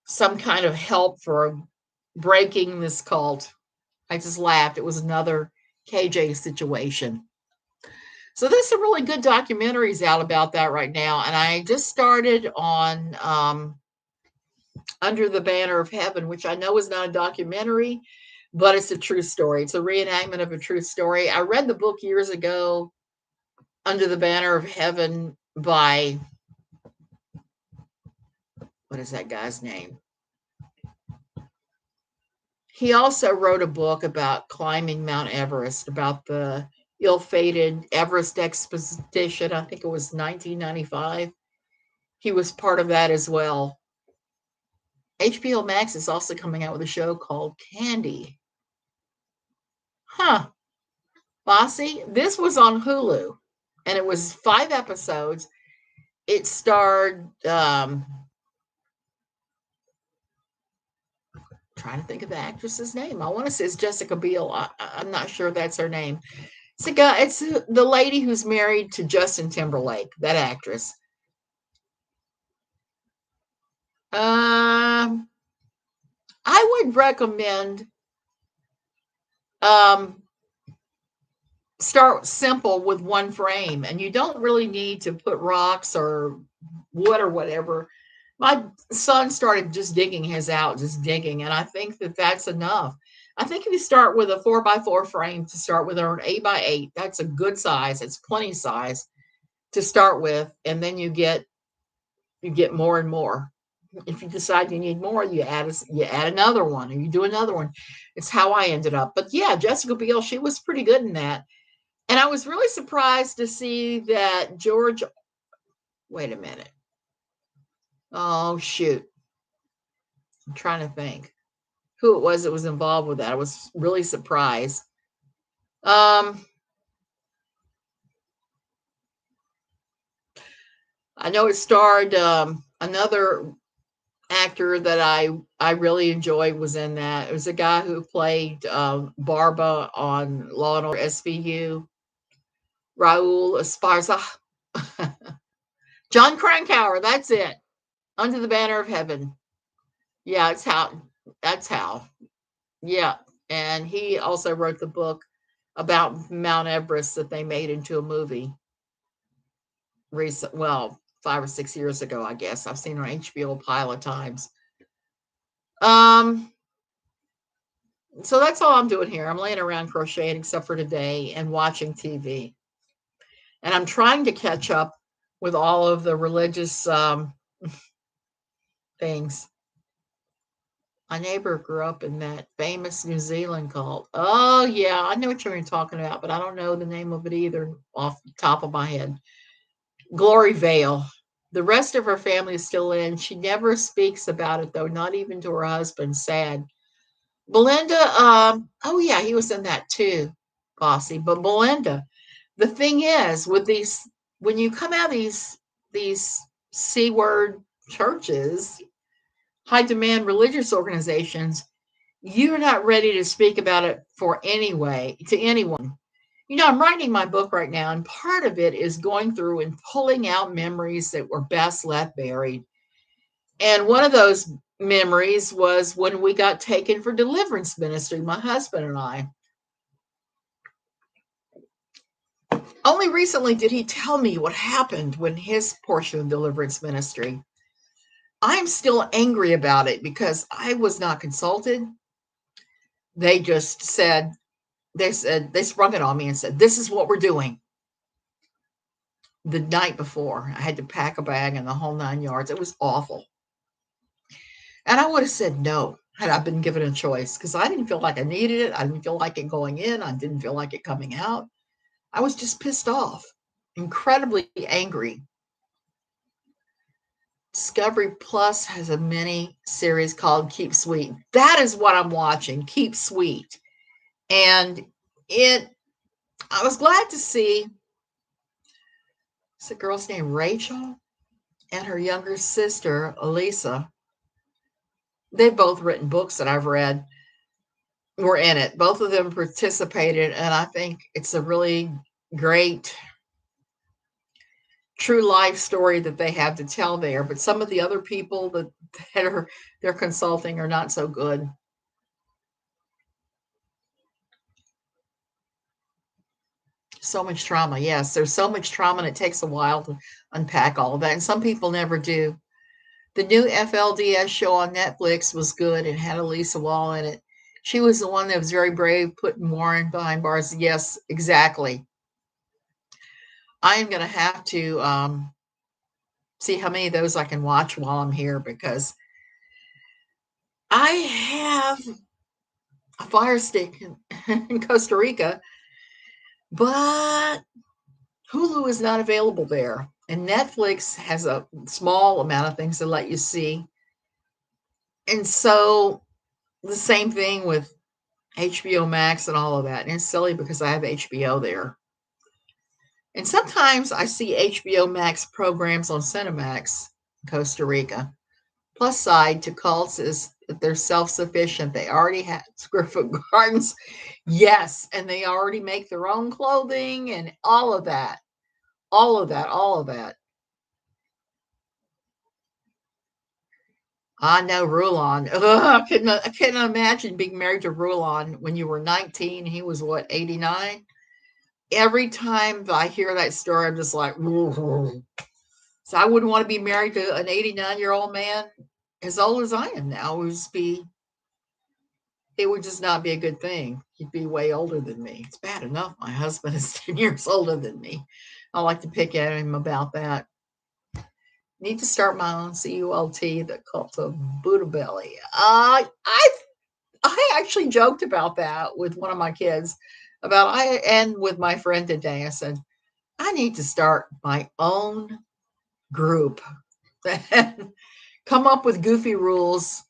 some kind of help for breaking this cult. I just laughed. It was another KJ situation. So there's some really good documentaries out about that right now. And I just started on Under the Banner of Heaven, which I know is not a documentary, but it's a true story. It's a reenactment of a true story. I read the book years ago, Under the Banner of Heaven, by, what is that guy's name? He also wrote a book about climbing Mount Everest, about the ill-fated Everest expedition. I think it was 1995. He was part of that as well. HBO Max is also coming out with a show called Candy. Huh. Bossy, this was on Hulu, and it was 5 episodes. It starred, trying to think of the actress's name. I want to say it's Jessica Biel. I'm not sure that's her name. It's a guy. It's the lady who's married to Justin Timberlake. That actress. Um, I would recommend um, start simple with one frame, and you don't really need to put rocks or wood or whatever. My son started just digging his out, just digging, and I think that that's enough. I think if you start with a 4x4 frame to start with, or an 8x8, that's a good size. It's plenty size to start with, and then you get more and more. If you decide you need more, you add another one, and you do another one. It's how I ended up. But yeah, Jessica Biel, she was pretty good in that, and I was really surprised to see that George. Wait a minute. Oh shoot, I'm trying to think who it was that was involved with that. I was really surprised. Um, I know it starred another actor that I really enjoyed was in that. It was a guy who played Barba on Law and Order SVU, Raul Esparza. John Krakauer, that's it. Under the Banner of Heaven. Yeah, that's how. Yeah. And he also wrote the book about Mount Everest that they made into a movie recent, well, 5 or 6 years ago, I guess. I've seen it on HBO a pile of times. Um, so that's all I'm doing here. I'm laying around crocheting except for today and watching TV. And I'm trying to catch up with all of the religious things. My neighbor grew up in that famous New Zealand cult. Oh, yeah, I know what you're talking about, but I don't know the name of it either off the top of my head. Glory Vale. The rest of her family is still in. She never speaks about it, though, not even to her husband. Sad. Belinda, oh, yeah, he was in that too, Bossy. But Belinda, the thing is, with these, when you come out of these C word churches, high demand religious organizations, you're not ready to speak about it for anyway to anyone. You know, I'm writing my book right now, and part of it is going through and pulling out memories that were best left buried. And one of those memories was when we got taken for deliverance ministry, my husband and I. Only recently did he tell me what happened when his portion of deliverance ministry. I'm still angry about it because I was not consulted. They just they sprung it on me and said, "This is what we're doing." The night before, I had to pack a bag and the whole 9 yards. It was awful. And I would have said no had I been given a choice because I didn't feel like I needed it. I didn't feel like it going in. I didn't feel like it coming out. I was just pissed off, incredibly angry. Discovery Plus has a mini series called Keep Sweet. That is what I'm watching, Keep Sweet. And it, I was glad to see, it's a girl's name, Rachel, and her younger sister, Elisa. They've both written books that I've read, were in it. Both of them participated, and I think it's a really great true life story that they have to tell there. But some of the other people that are they're consulting are not so good. So much trauma. Yes, there's so much trauma, and it takes a while to unpack all of that. And some people never do. The new FLDS show on Netflix was good. It had Elisa Wall in it. She was the one that was very brave, putting Warren behind bars. Yes, exactly. I am going to have to see how many of those I can watch while I'm here because I have a Fire Stick in Costa Rica, but Hulu is not available there. And Netflix has a small amount of things to let you see. And so the same thing with HBO Max and all of that. And it's silly because I have HBO there. And sometimes I see HBO Max programs on Cinemax in Costa Rica. Plus side to cults is that they're self-sufficient. They already have Griffith Gardens. Yes, and they already make their own clothing and all of that. All of that, all of that. I know Rulon. Ugh, I couldn't imagine being married to Rulon when you were 19. He was what, 89? Every time I hear that story, I'm just like, "Ooh." So I wouldn't want to be married to an 89-year-old man as old as I am now. It would just not be a good thing. He'd be way older than me. It's bad enough my husband is 10 years older than me. I like to pick at him about that. Need to start my own CULT, the cult of Buddha Belly. I actually joked about that with one of my kids and with my friend today. I said, I need to start my own group and come up with goofy rules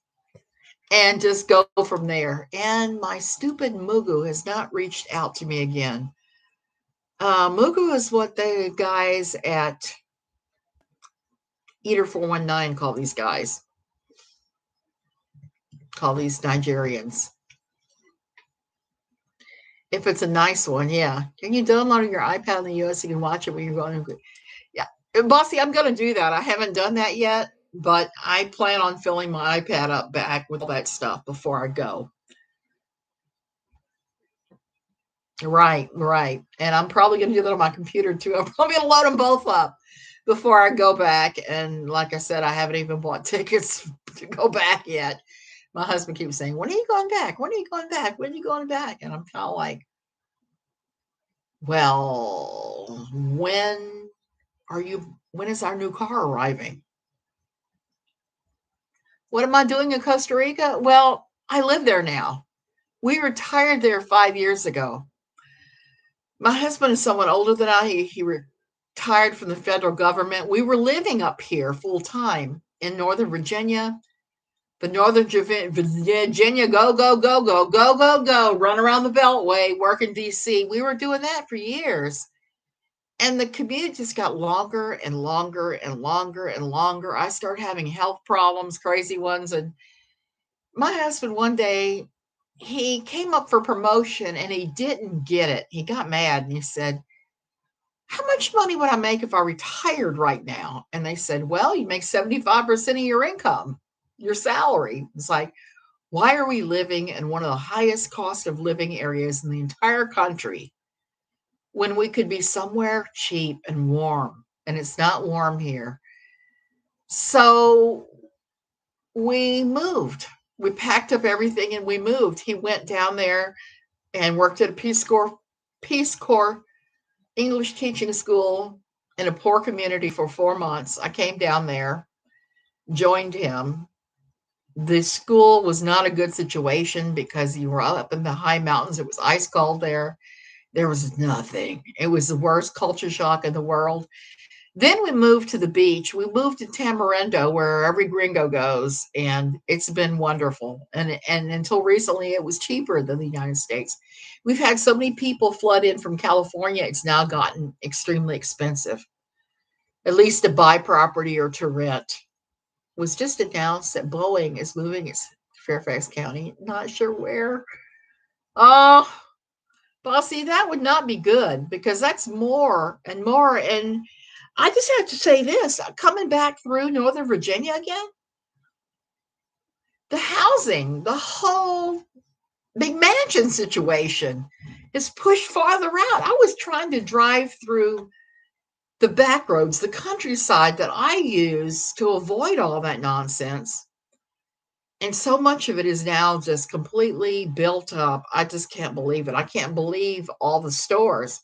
and just go from there. And my stupid Mugu has not reached out to me again. Mugu is what the guys at Eater 419 call these guys, call these Nigerians. If it's a nice one, yeah. Can you download on your iPad in the US? You can watch it when you're going to. Yeah. Bossy, I'm going to do that. I haven't done that yet, but I plan on filling my iPad up back with all that stuff before I go. Right, right. And I'm probably going to do that on my computer too. I'm probably going to load them both up before I go back. And like I said, I haven't even bought tickets to go back yet. My husband keeps saying, when are you going back? When are you going back? When are you going back? And I'm kind of like, well, when is our new car arriving? What am I doing in Costa Rica? Well, I live there now. We retired there 5 years ago. My husband is someone older than I. He retired from the federal government. We were living up here full time in Northern Virginia. The Northern Virginia, go, go, go, go, go, go, go, run around the Beltway, work in DC. We were doing that for years. And the commute just got longer and longer and longer and longer. I started having health problems, crazy ones. And my husband, one day, he came up for promotion and he didn't get it. He got mad and he said, how much money would I make if I retired right now? And they said, well, you make 75% of your income, your salary. It's like, why are we living in one of the highest cost of living areas in the entire country when we could be somewhere cheap and warm? And it's not warm here. So we moved. We packed up everything and we moved. He went down there and worked at a Peace Corps English teaching school in a poor community for 4 months. I came down there, joined him. The school was not a good situation because you were up in the high mountains. It was ice cold there. There was nothing. It was the worst culture shock in the world. Then we moved to the beach. We moved to Tamarindo, where every gringo goes, and it's been wonderful. And until recently, it was cheaper than the United States. We've had so many people flood in from California, it's now gotten extremely expensive, at least to buy property or to rent. It was just announced that Boeing is moving its Fairfax County, not sure where. Oh, well, see, that would not be good because that's more and more. And I just have to say this, coming back through Northern Virginia again, the housing, the whole big mansion situation is pushed farther out. I was trying to drive through the back roads, the countryside that I use to avoid all that nonsense. And so much of it is now just completely built up. I just can't believe it. I can't believe all the stores.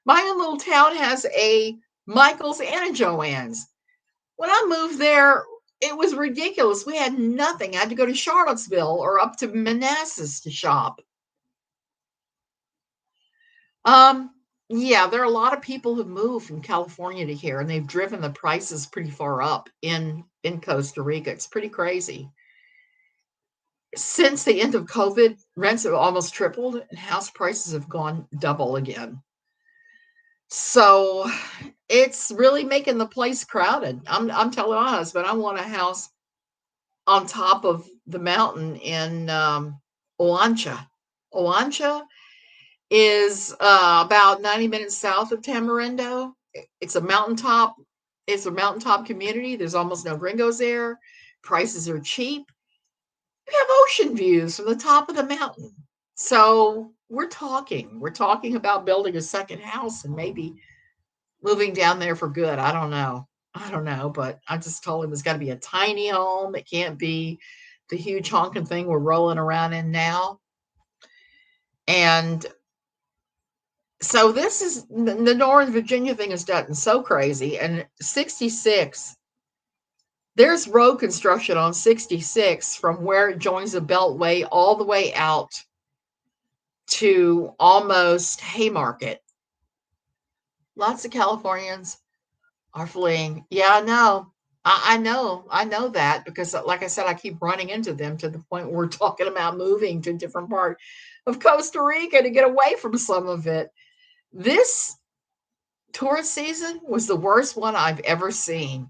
My own little town has a Michael's and a Joann's. When I moved there, it was ridiculous. We had nothing. I had to go to Charlottesville or up to Manassas to shop. Um, yeah, there are a lot of people who moved from California to here, and they've driven the prices pretty far up in Costa Rica. It's pretty crazy. Since the end of COVID, rents have almost tripled, and house prices have gone double again. So it's really making the place crowded. I'm telling my husband I want a house on top of the mountain in Olancha. Olancha is about 90 minutes south of Tamarindo. It's a mountaintop. It's a mountaintop community. There's almost no gringos there. Prices are cheap. We have ocean views from the top of the mountain. So we're talking about building a second house and maybe moving down there for good. I don't know. I don't know, but I just told him it's got to be a tiny home. It can't be the huge honking thing we're rolling around in now. And so this is the Northern Virginia thing has gotten so crazy. And 66, there's road construction on 66 from where it joins the Beltway all the way out to almost Haymarket. Lots of Californians are fleeing. Yeah, I know. I know that because, like I said, I keep running into them to the point where we're talking about moving to a different part of Costa Rica to get away from some of it. This tourist season was the worst one I've ever seen.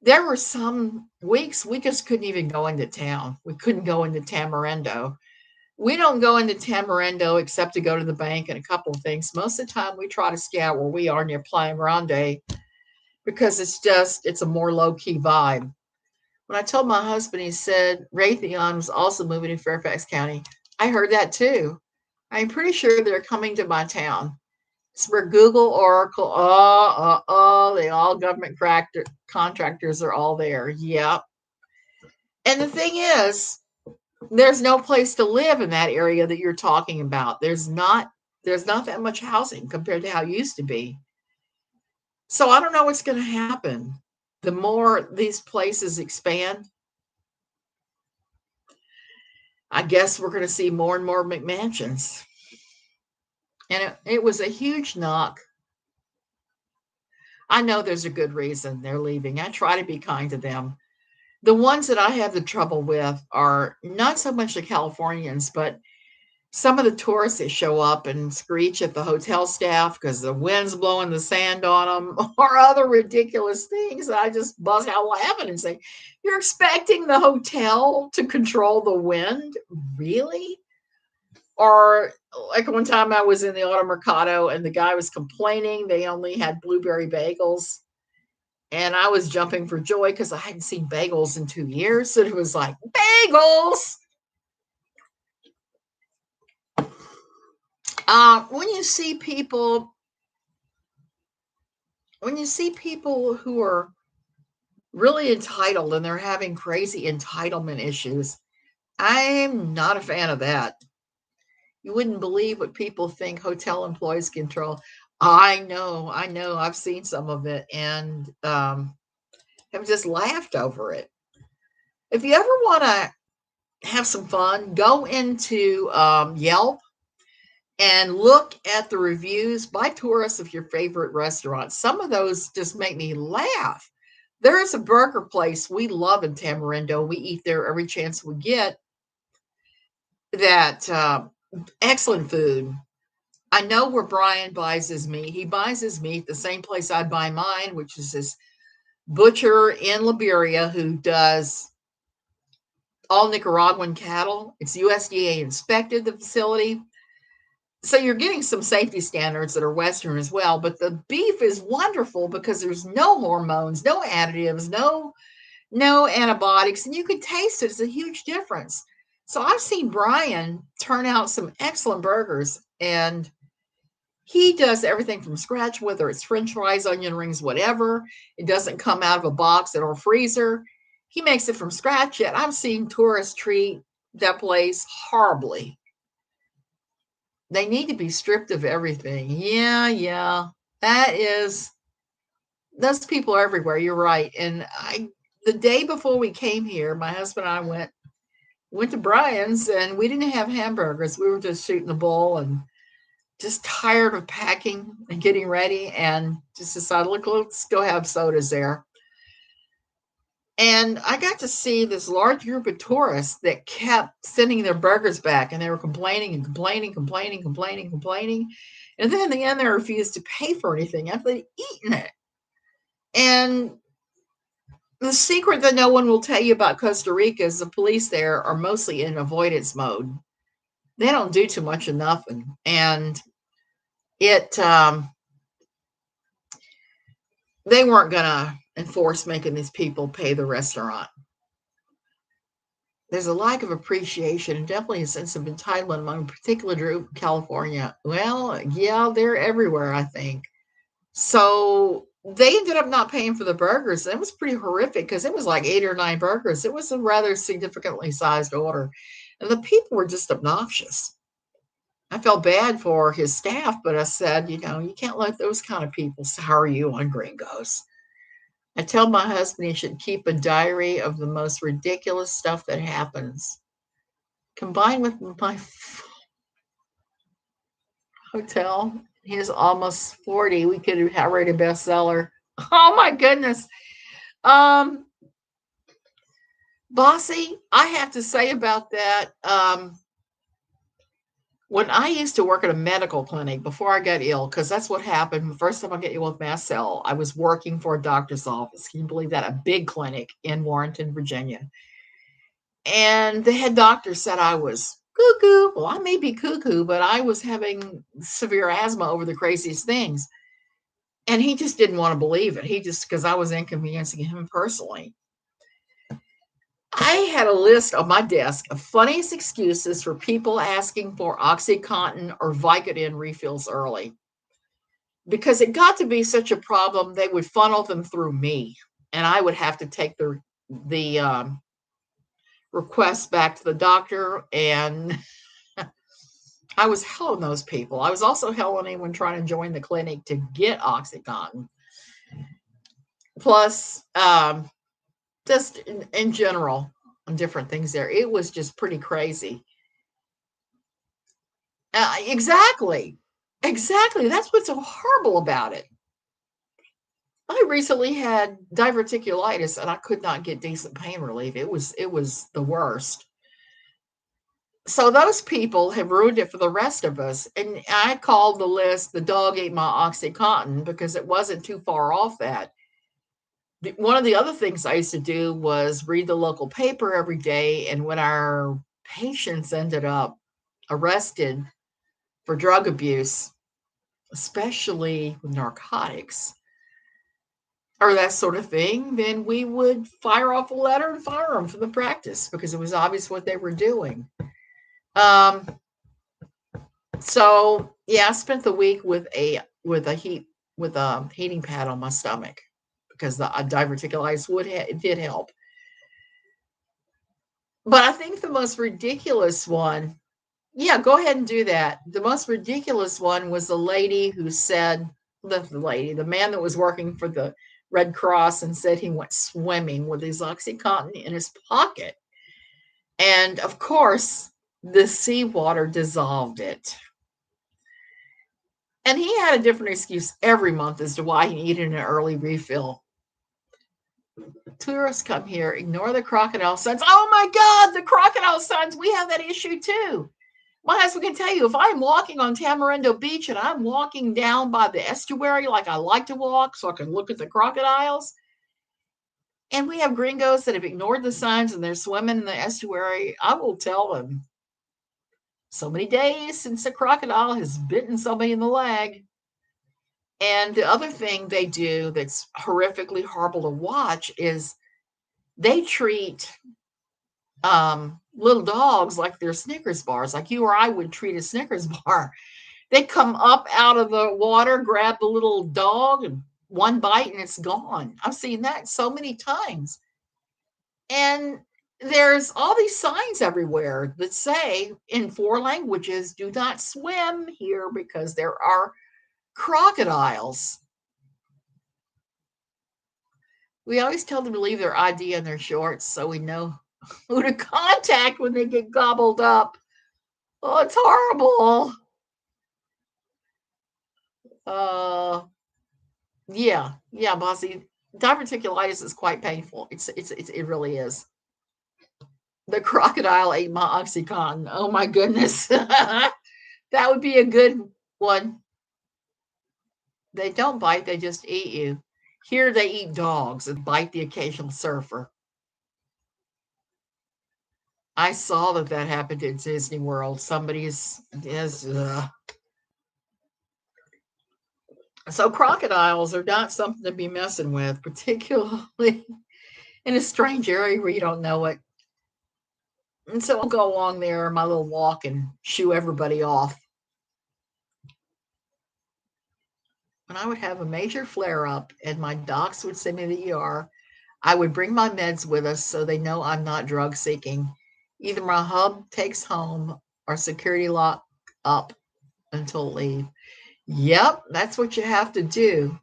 There were some weeks we just couldn't even go into town. We couldn't go into Tamarindo. We don't go into Tamarindo except to go to the bank and a couple of things. Most of the time, we try to stay out where we are near Playa Grande because it's a more low key vibe. When I told my husband, he said Raytheon was also moving to Fairfax County. I heard that too. I'm pretty sure they're coming to my town. It's where Google, Oracle, they all government contractors are all there. Yeah. And the thing is, there's no place to live in that area that you're talking about. There's not that much housing compared to how it used to be. So I don't know what's going to happen. The more these places expand, I guess we're going to see more and more McMansions. And it was a huge knock. I know there's a good reason they're leaving. I try to be kind to them. The ones that I have the trouble with are not so much the Californians, but some of the tourists that show up and screech at the hotel staff because the wind's blowing the sand on them or other ridiculous things. I just buzz out laughing and say, you're expecting the hotel to control the wind? Really? Or like one time I was in the auto mercado and the guy was complaining they only had blueberry bagels. And I was jumping for joy because I hadn't seen bagels in 2 years. And it was like, bagels. When you see people, who are really entitled and they're having crazy entitlement issues, I'm not a fan of that. You wouldn't believe what people think hotel employees control. I know. I've seen some of it and have just laughed over it. If you ever want to have some fun, go into Yelp and look at the reviews by tourists of your favorite restaurants. Some of those just make me laugh. There is a burger place we love in Tamarindo. We eat there every chance we get. That excellent food. I know where Brian buys his meat. He buys his meat the same place I buy mine, which is this butcher in Liberia who does all Nicaraguan cattle. It's USDA inspected, the facility. So you're getting some safety standards that are Western as well. But the beef is wonderful because there's no hormones, no additives, no antibiotics, and you can taste it. It's a huge difference. So I've seen Brian turn out some excellent burgers, and he does everything from scratch, whether it's French fries, onion rings, whatever. It doesn't come out of a box or a freezer. He makes it from scratch. Yet I've seen tourists treat that place horribly. They need to be stripped of everything. Yeah. That is, those people are everywhere. You're right. And the day before we came here, my husband and I went to Brian's and we didn't have hamburgers. We were just shooting the bull and just tired of packing and getting ready and just decided, look, let's go have sodas there. And I got to see this large group of tourists that kept sending their burgers back and they were complaining and complaining. And then in the end, they refused to pay for anything after they'd eaten it. And the secret that no one will tell you about Costa Rica is the police there are mostly in avoidance mode. They don't do too much of nothing. And it, they weren't going to enforce making these people pay the restaurant. There's a lack of appreciation and definitely a sense of entitlement among a particular group, California. Well, yeah, they're everywhere, I think. So they ended up not paying for the burgers. It was pretty horrific because it was like 8 or 9 burgers. It was a rather significantly sized order. And the people were just obnoxious. I felt bad for his staff, but I said, you can't let those kind of people sour you on gringos. I tell my husband he should keep a diary of the most ridiculous stuff that happens. Combined with my hotel, he's almost 40. We could have read a bestseller. Oh my goodness. Um, Bossy, I have to say about that. When I used to work at a medical clinic before I got ill, because that's what happened. The first time I got ill with mast cell, I was working for a doctor's office. Can you believe that? A big clinic in Warrenton, Virginia. And the head doctor said I was cuckoo. Well, I may be cuckoo, but I was having severe asthma over the craziest things. And he just didn't want to believe it. He just, because I was inconveniencing him personally. I had a list on my desk of funniest excuses for people asking for OxyContin or Vicodin refills early. Because it got to be such a problem, they would funnel them through me, and I would have to take the request back to the doctor. And I was hell on those people. I was also hell on anyone trying to join the clinic to get OxyContin. Plus, just in general, on different things there. It was just pretty crazy. Exactly. Exactly. That's what's so horrible about it. I recently had diverticulitis and I could not get decent pain relief. It was the worst. So those people have ruined it for the rest of us. And I called the list the dog ate my OxyContin because it wasn't too far off that. One of the other things I used to do was read the local paper every day. And when our patients ended up arrested for drug abuse, especially with narcotics or that sort of thing, then we would fire off a letter and fire them from the practice because it was obvious what they were doing. Um, so yeah, I spent the week with a heating pad on my stomach because the diverticulitis did help. But I think the most ridiculous one, yeah, go ahead and do that. The most ridiculous one was the lady who said, the man that was working for the Red Cross and said he went swimming with his Oxycontin in his pocket. And of course, the seawater dissolved it. And he had a different excuse every month as to why he needed an early refill. Tourists come here, ignore the crocodile signs. Oh my God, the crocodile signs. We have that issue too. My husband can tell you if I'm walking on Tamarindo Beach and I'm walking down by the estuary like I like to walk so I can look at the crocodiles, and we have gringos that have ignored the signs and they're swimming in the estuary, I will tell them so many days since a crocodile has bitten somebody in the leg. And the other thing they do that's horrifically horrible to watch is they treat little dogs like they're Snickers bars, like you or I would treat a Snickers bar. They come up out of the water, grab the little dog, and one bite and it's gone. I've seen that so many times. And there's all these signs everywhere that say in 4 languages, do not swim here because there are crocodiles. We always tell them to leave their ID in their shorts so we know who to contact when they get gobbled up. Oh, it's horrible. Uh, yeah, Bossy. Diverticulitis is quite painful. It really is. The crocodile ate my Oxycontin. Oh my goodness. That would be a good one. They don't bite, they just eat you. Here they eat dogs and bite the occasional surfer. I saw that happened at Disney World. Somebody's is so crocodiles are not something to be messing with, particularly in a strange area where you don't know it. And so I'll go along there, my little walk, and shoo everybody off. When I would have a major flare up and my docs would send me to the ER, I would bring my meds with us so they know I'm not drug seeking. Either my hub takes home or security lock up until leave. Yep, that's what you have to do.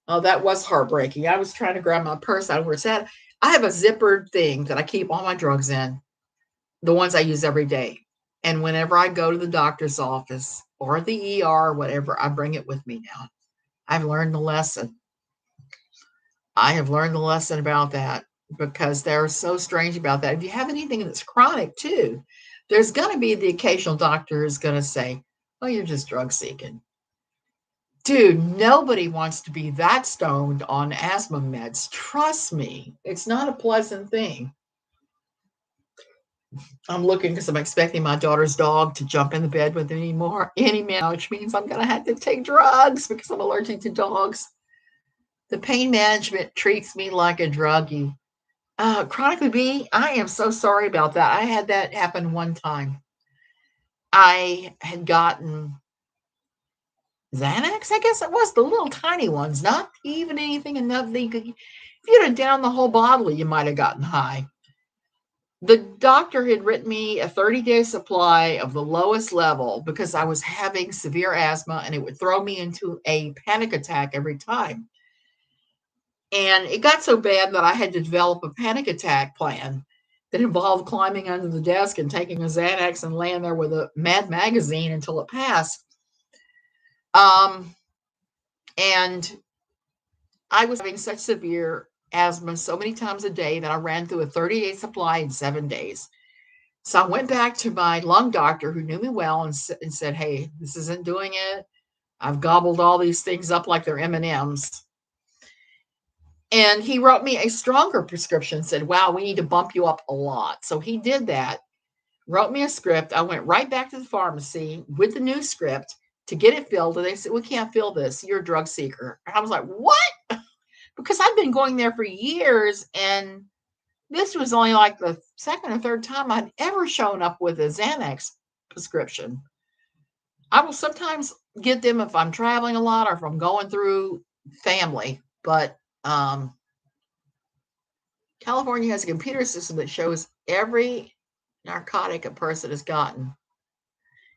Oh, that was heartbreaking. I was trying to grab my purse out of where it's at. I have a zippered thing that I keep all my drugs in, the ones I use every day. And whenever I go to the doctor's office or the ER or whatever, I bring it with me now. I've learned the lesson. I have learned the lesson about that because they're so strange about that. If you have anything that's chronic too, there's going to be the occasional doctor who's going to say, "Oh, you're just drug seeking." Dude, nobody wants to be that stoned on asthma meds. Trust me, it's not a pleasant thing. I'm looking because I'm expecting my daughter's dog to jump in the bed with me more any minute, which means I'm going to have to take drugs because I'm allergic to dogs. The pain management treats me like a druggie. Chronically B, I am so sorry about that. I had that happen one time. I had gotten Xanax, I guess it was, the little tiny ones, not even anything enough that you could, if you'd have down the whole bottle, you might have gotten high. The doctor had written me a 30-day supply of the lowest level because I was having severe asthma and it would throw me into a panic attack every time. And it got so bad that I had to develop a panic attack plan that involved climbing under the desk and taking a Xanax and laying there with a Mad magazine until it passed. And I was having such severe asthma so many times a day that I ran through a 30-day supply in 7 days. So I went back to my lung doctor who knew me well and said, "Hey, this isn't doing it. I've gobbled all these things up like they're M&Ms." And he wrote me a stronger prescription, said, "Wow, we need to bump you up a lot." So he did that. wrote me a script. I went right back to the pharmacy with the new script to get it filled. And they said, we can't fill this. You're a drug seeker. And I was like, what? Because I've been going there for years. And this was only like the second or third time I'd ever shown up with a Xanax prescription. I will sometimes get them if I'm traveling a lot or if I'm going through family. But California has a computer system that shows every narcotic a person has gotten.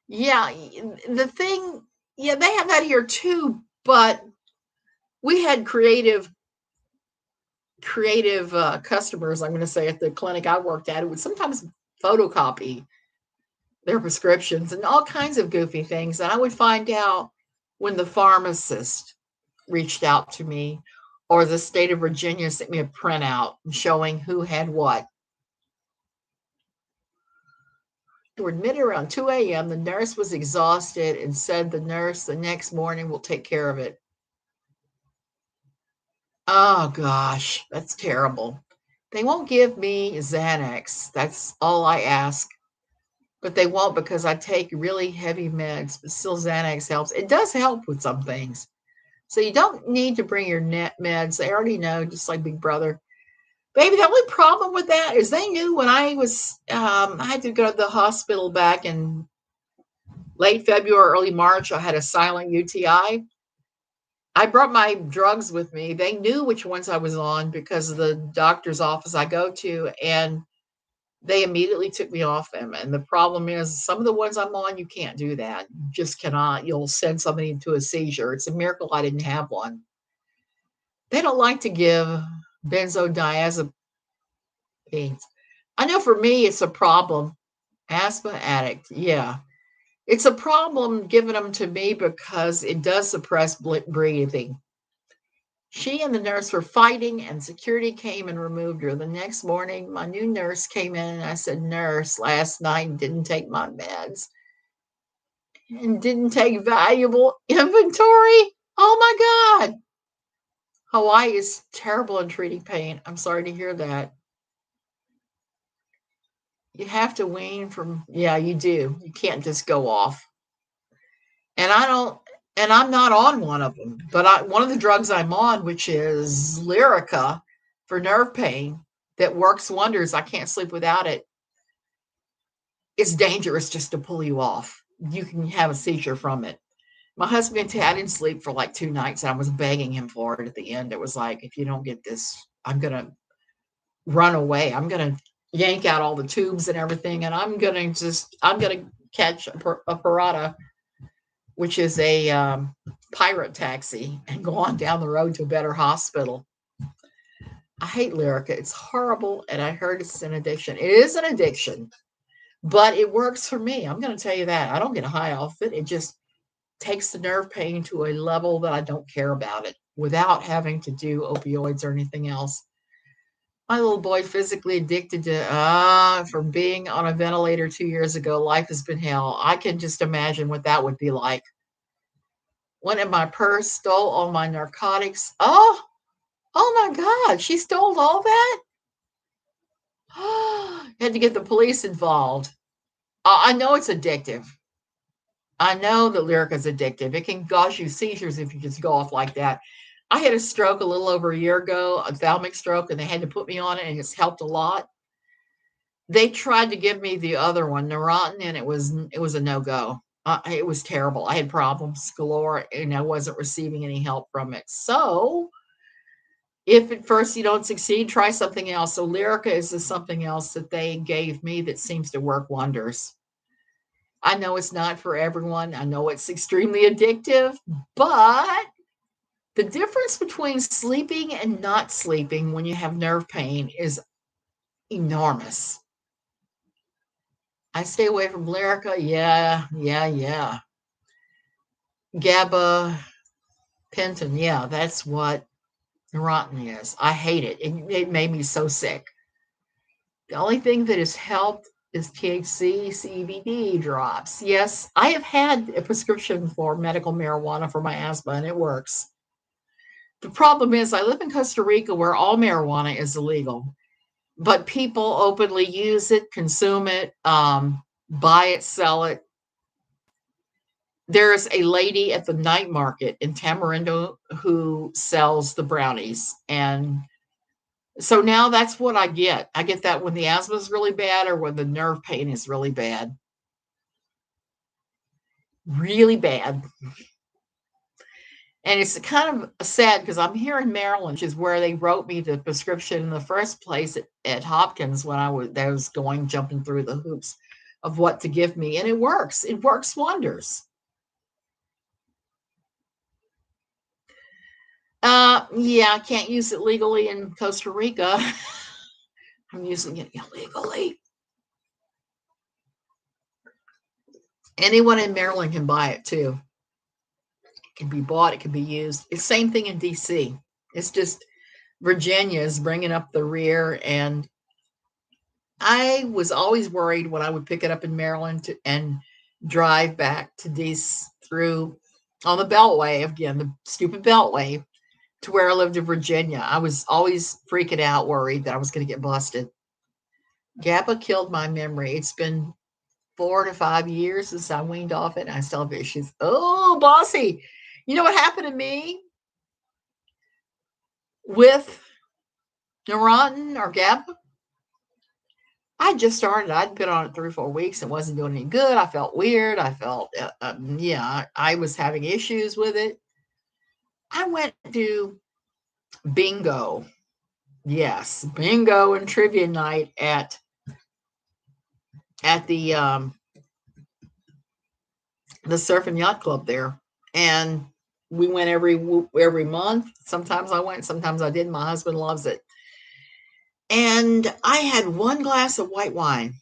Yeah, the thing, yeah, they have that here too, but we had creative customers, I'm going to say, at the clinic I worked at, who would sometimes photocopy their prescriptions and all kinds of goofy things. And I would find out when the pharmacist reached out to me or the state of Virginia sent me a printout showing who had what. They were admitted around 2 a.m. The nurse was exhausted and said the nurse the next morning will take care of it. Oh gosh, that's terrible. They won't give me Xanax. That's all I ask. But they won't because I take really heavy meds. But still, Xanax helps. It does help with some things. So you don't need to bring your net meds. They already know, just like Big Brother. Baby, the only problem with that is they knew when I had to go to the hospital back in late February, early March. I had a silent UTI. I brought my drugs with me. They knew which ones I was on because of the doctor's office I go to, and they immediately took me off them. And the problem is, some of the ones I'm on, you can't do that. You just cannot. You'll send somebody into a seizure. It's a miracle I didn't have one. They don't like to give benzodiazepines. I know for me, it's a problem. Asthma addict. Yeah. It's a problem giving them to me because it does suppress breathing. She and the nurse were fighting, and security came and removed her. The next morning, my new nurse came in, and I said, Nurse, last night didn't take my meds and didn't take valuable inventory. Oh my God. Hawaii is terrible in treating pain. I'm sorry to hear that. You have to wean from, yeah, you do. You can't just go off. And I don't, and I'm not on one of them, but one of the drugs I'm on, which is Lyrica for nerve pain, that works wonders. I can't sleep without it. It's dangerous just to pull you off. You can have a seizure from it. My husband, I didn't sleep for like 2 nights. And I was begging him for it at the end. It was like, if you don't get this, I'm going to run away. I'm going to yank out all the tubes and everything. And I'm going to catch a parada, which is a pirate taxi, and go on down the road to a better hospital. I hate Lyrica. It's horrible. And I heard it's an addiction. It is an addiction, but it works for me. I'm going to tell you that. I don't get a high off it. It just takes the nerve pain to a level that I don't care about it without having to do opioids or anything else. My little boy physically addicted to from being on a ventilator 2 years ago. Life has been hell. I can just imagine what that would be like. Went in my purse, stole all my narcotics. Oh my God, she stole all that? Had to get the police involved. I know it's addictive. I know that Lyrica is addictive. It can cause you seizures if you just go off like that. I had a stroke a little over a year ago, a thalamic stroke, and they had to put me on it, and it's helped a lot. They tried to give me the other one, Neurontin, and it was a no-go. It was terrible. I had problems galore, and I wasn't receiving any help from it. So if at first you don't succeed, try something else. So Lyrica is something else that they gave me that seems to work wonders. I know it's not for everyone. I know it's extremely addictive, but the difference between sleeping and not sleeping when you have nerve pain is enormous. I stay away from Lyrica. Yeah. GABA, Penton. Yeah, that's what Neurontin is. I hate it. It made me so sick. The only thing that has helped is THC, CBD drops. Yes, I have had a prescription for medical marijuana for my asthma, and it works. The problem is I live in Costa Rica where all marijuana is illegal. but people openly use it, consume it, buy it, sell it. There's a lady at the night market in Tamarindo who sells the brownies. And so now that's what I get. I get that when the asthma is really bad or when the nerve pain is really bad. Really bad. And it's kind of sad because I'm here in Maryland, which is where they wrote me the prescription in the first place at Hopkins when I was going jumping through the hoops of what to give me. And it works. It works wonders. Yeah, I can't use it legally in Costa Rica. I'm using it illegally. Anyone in Maryland can buy it too. It can be bought, it can be used. It's the same thing in DC. It's just Virginia is bringing up the rear. And I was always worried when I would pick it up in Maryland and drive back to DC through on the Beltway, again, the stupid Beltway, to where I lived in Virginia. I was always freaking out, worried that I was going to get busted. GABA killed my memory. It's been 4 to 5 years since I weaned off it, and I still have issues. Oh, bossy. You know what happened to me with Neurontin or GABA? I just started. I'd been on it 3 or 4 weeks and wasn't doing any good. I felt weird. I felt, yeah, I was having issues with it. I went to bingo. Yes, bingo and trivia night at the surf and yacht club there, and we went every month. Sometimes I went, sometimes I didn't. My husband loves it. And I had 1 glass of white wine.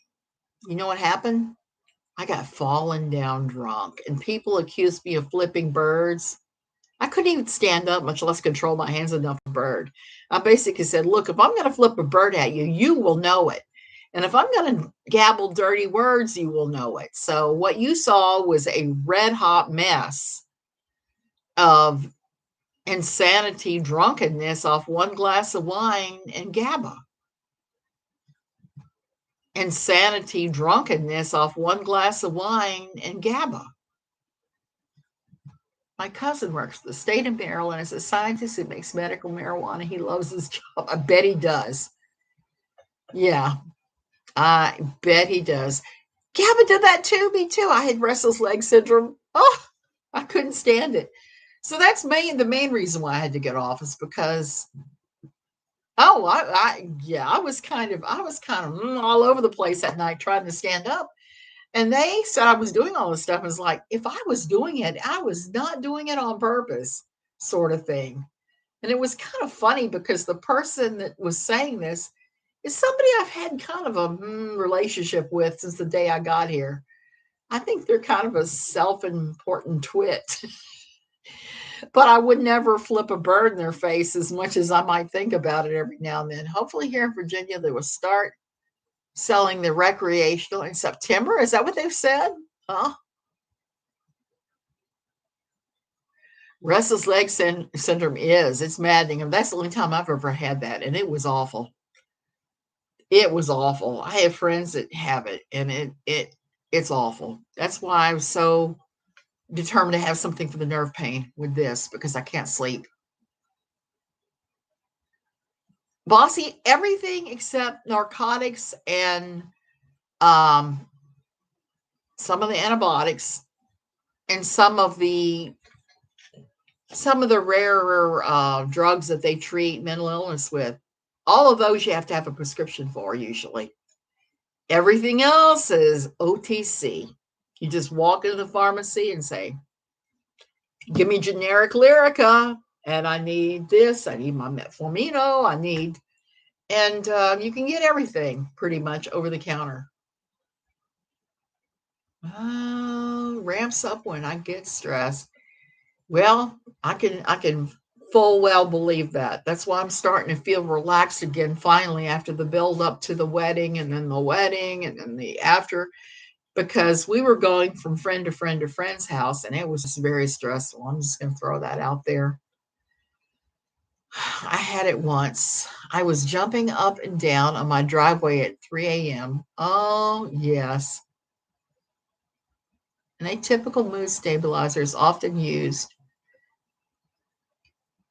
You know what happened? I got fallen down drunk, and people accused me of flipping birds. I couldn't even stand up, much less control my hands enough for a bird. I basically said, look, if I'm going to flip a bird at you, you will know it. And if I'm going to gabble dirty words, you will know it. So what you saw was a red hot mess of insanity, drunkenness off 1 glass of wine and GABA. Insanity, drunkenness off 1 glass of wine and GABA. My cousin works for the state of Maryland as a scientist who makes medical marijuana. He loves his job. I bet he does. Yeah, I bet he does. GABA did that to me too. I had restless leg syndrome. Oh, I couldn't stand it. So that's the main reason why I had to get off is because I was kind of all over the place that night trying to stand up. And they said I was doing all this stuff. I was like, if I was doing it, I was not doing it on purpose, sort of thing. And it was kind of funny because the person that was saying this is somebody I've had kind of a relationship with since the day I got here. I think they're kind of a self-important twit. But I would never flip a bird in their face as much as I might think about it every now and then. Hopefully here in Virginia, they will start selling the recreational in September. Is that what they've said? Huh? Restless leg syndrome it's maddening. And that's the only time I've ever had that. And it was awful. It was awful. I have friends that have it, and it's awful. That's why I was so determined to have something for the nerve pain with this, because I can't sleep. Bossy, everything except narcotics and some of the antibiotics and some of the rarer drugs that they treat mental illness with. All of those you have to have a prescription for usually. Everything else is OTC. You just walk into the pharmacy and say, give me generic Lyrica, and I need this. I need my metformin. And you can get everything pretty much over the counter. Ramps up when I get stressed. Well, I can full well believe that. That's why I'm starting to feel relaxed again finally after the build up to the wedding and then the wedding and then the after, because we were going from friend to friend to friend's house and it was just very stressful. I'm just going to throw that out there. I had it once. I was jumping up and down on my driveway at 3 a.m. Oh, yes. And a typical mood stabilizer is often used.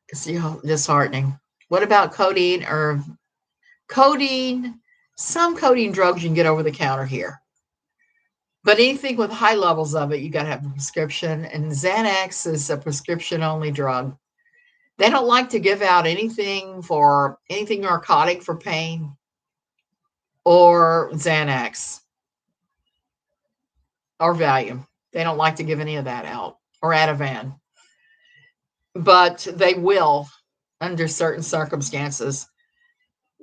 It's disheartening. What about codeine or codeine? Some codeine drugs you can get over the counter here. But anything with high levels of it, you got to have a prescription. And Xanax is a prescription only drug. They don't like to give out anything narcotic for pain or Xanax or Valium. They don't like to give any of that out or Ativan, but they will under certain circumstances.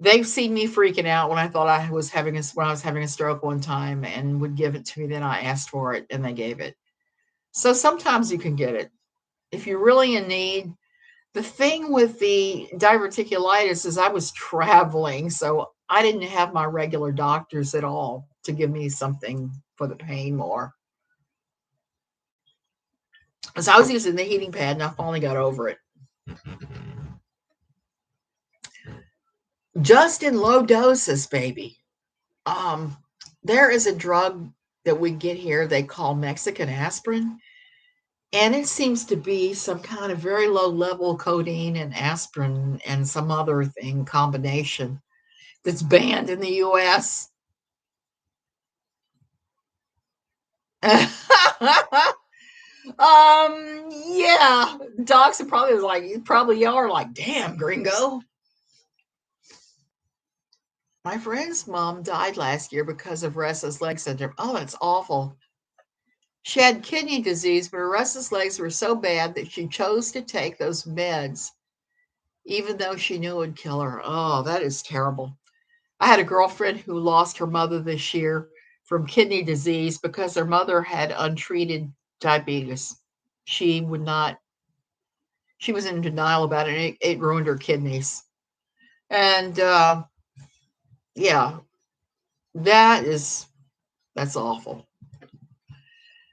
They've seen me freaking out when I thought when I was having a stroke one time and would give it to me. Then I asked for it and they gave it. So sometimes you can get it if you're really in need. The thing with the diverticulitis is I was traveling, so I didn't have my regular doctors at all to give me something for the pain more. So I was using the heating pad and I finally got over it. Just in low doses, baby. Um, there is a drug that we get here they call Mexican aspirin, and it seems to be some kind of very low level codeine and aspirin and some other thing combination that's banned in the US. Yeah, docs are probably like, you probably are like, damn, gringo. My friend's mom died last year because of restless leg syndrome. Oh, that's awful. She had kidney disease, but her restless legs were so bad that she chose to take those meds, even though she knew it would kill her. Oh, that is terrible. I had a girlfriend who lost her mother this year from kidney disease because her mother had untreated diabetes. She would not, she was in denial about it. And it ruined her kidneys. And yeah, that is, that's awful.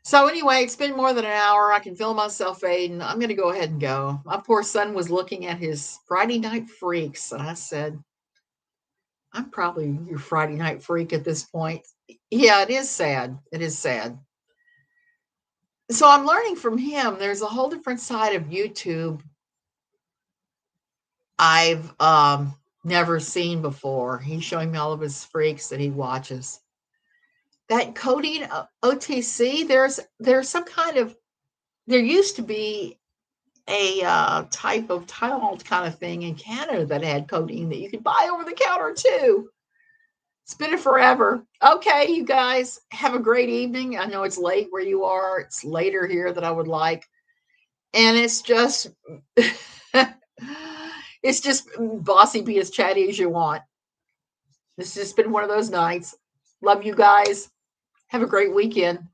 So anyway, it's been more than an hour. I can feel myself fading. I'm going to go ahead and go. My poor son was looking at his Friday Night Freaks, and I said, I'm probably your Friday Night Freak at this point. Yeah, it is sad. It is sad. So I'm learning from him. There's a whole different side of YouTube I've never seen before. He's showing me all of his freaks that he watches. That codeine OTC, there's some kind of, there used to be a type of Tylenol kind of thing in Canada that had codeine that you could buy over the counter too. It's been forever. Okay, you guys have a great evening. I know it's late where you are. It's later here than I would like. And it's just it's just bossy, be as chatty as you want. It's just been one of those nights. Love you guys. Have a great weekend.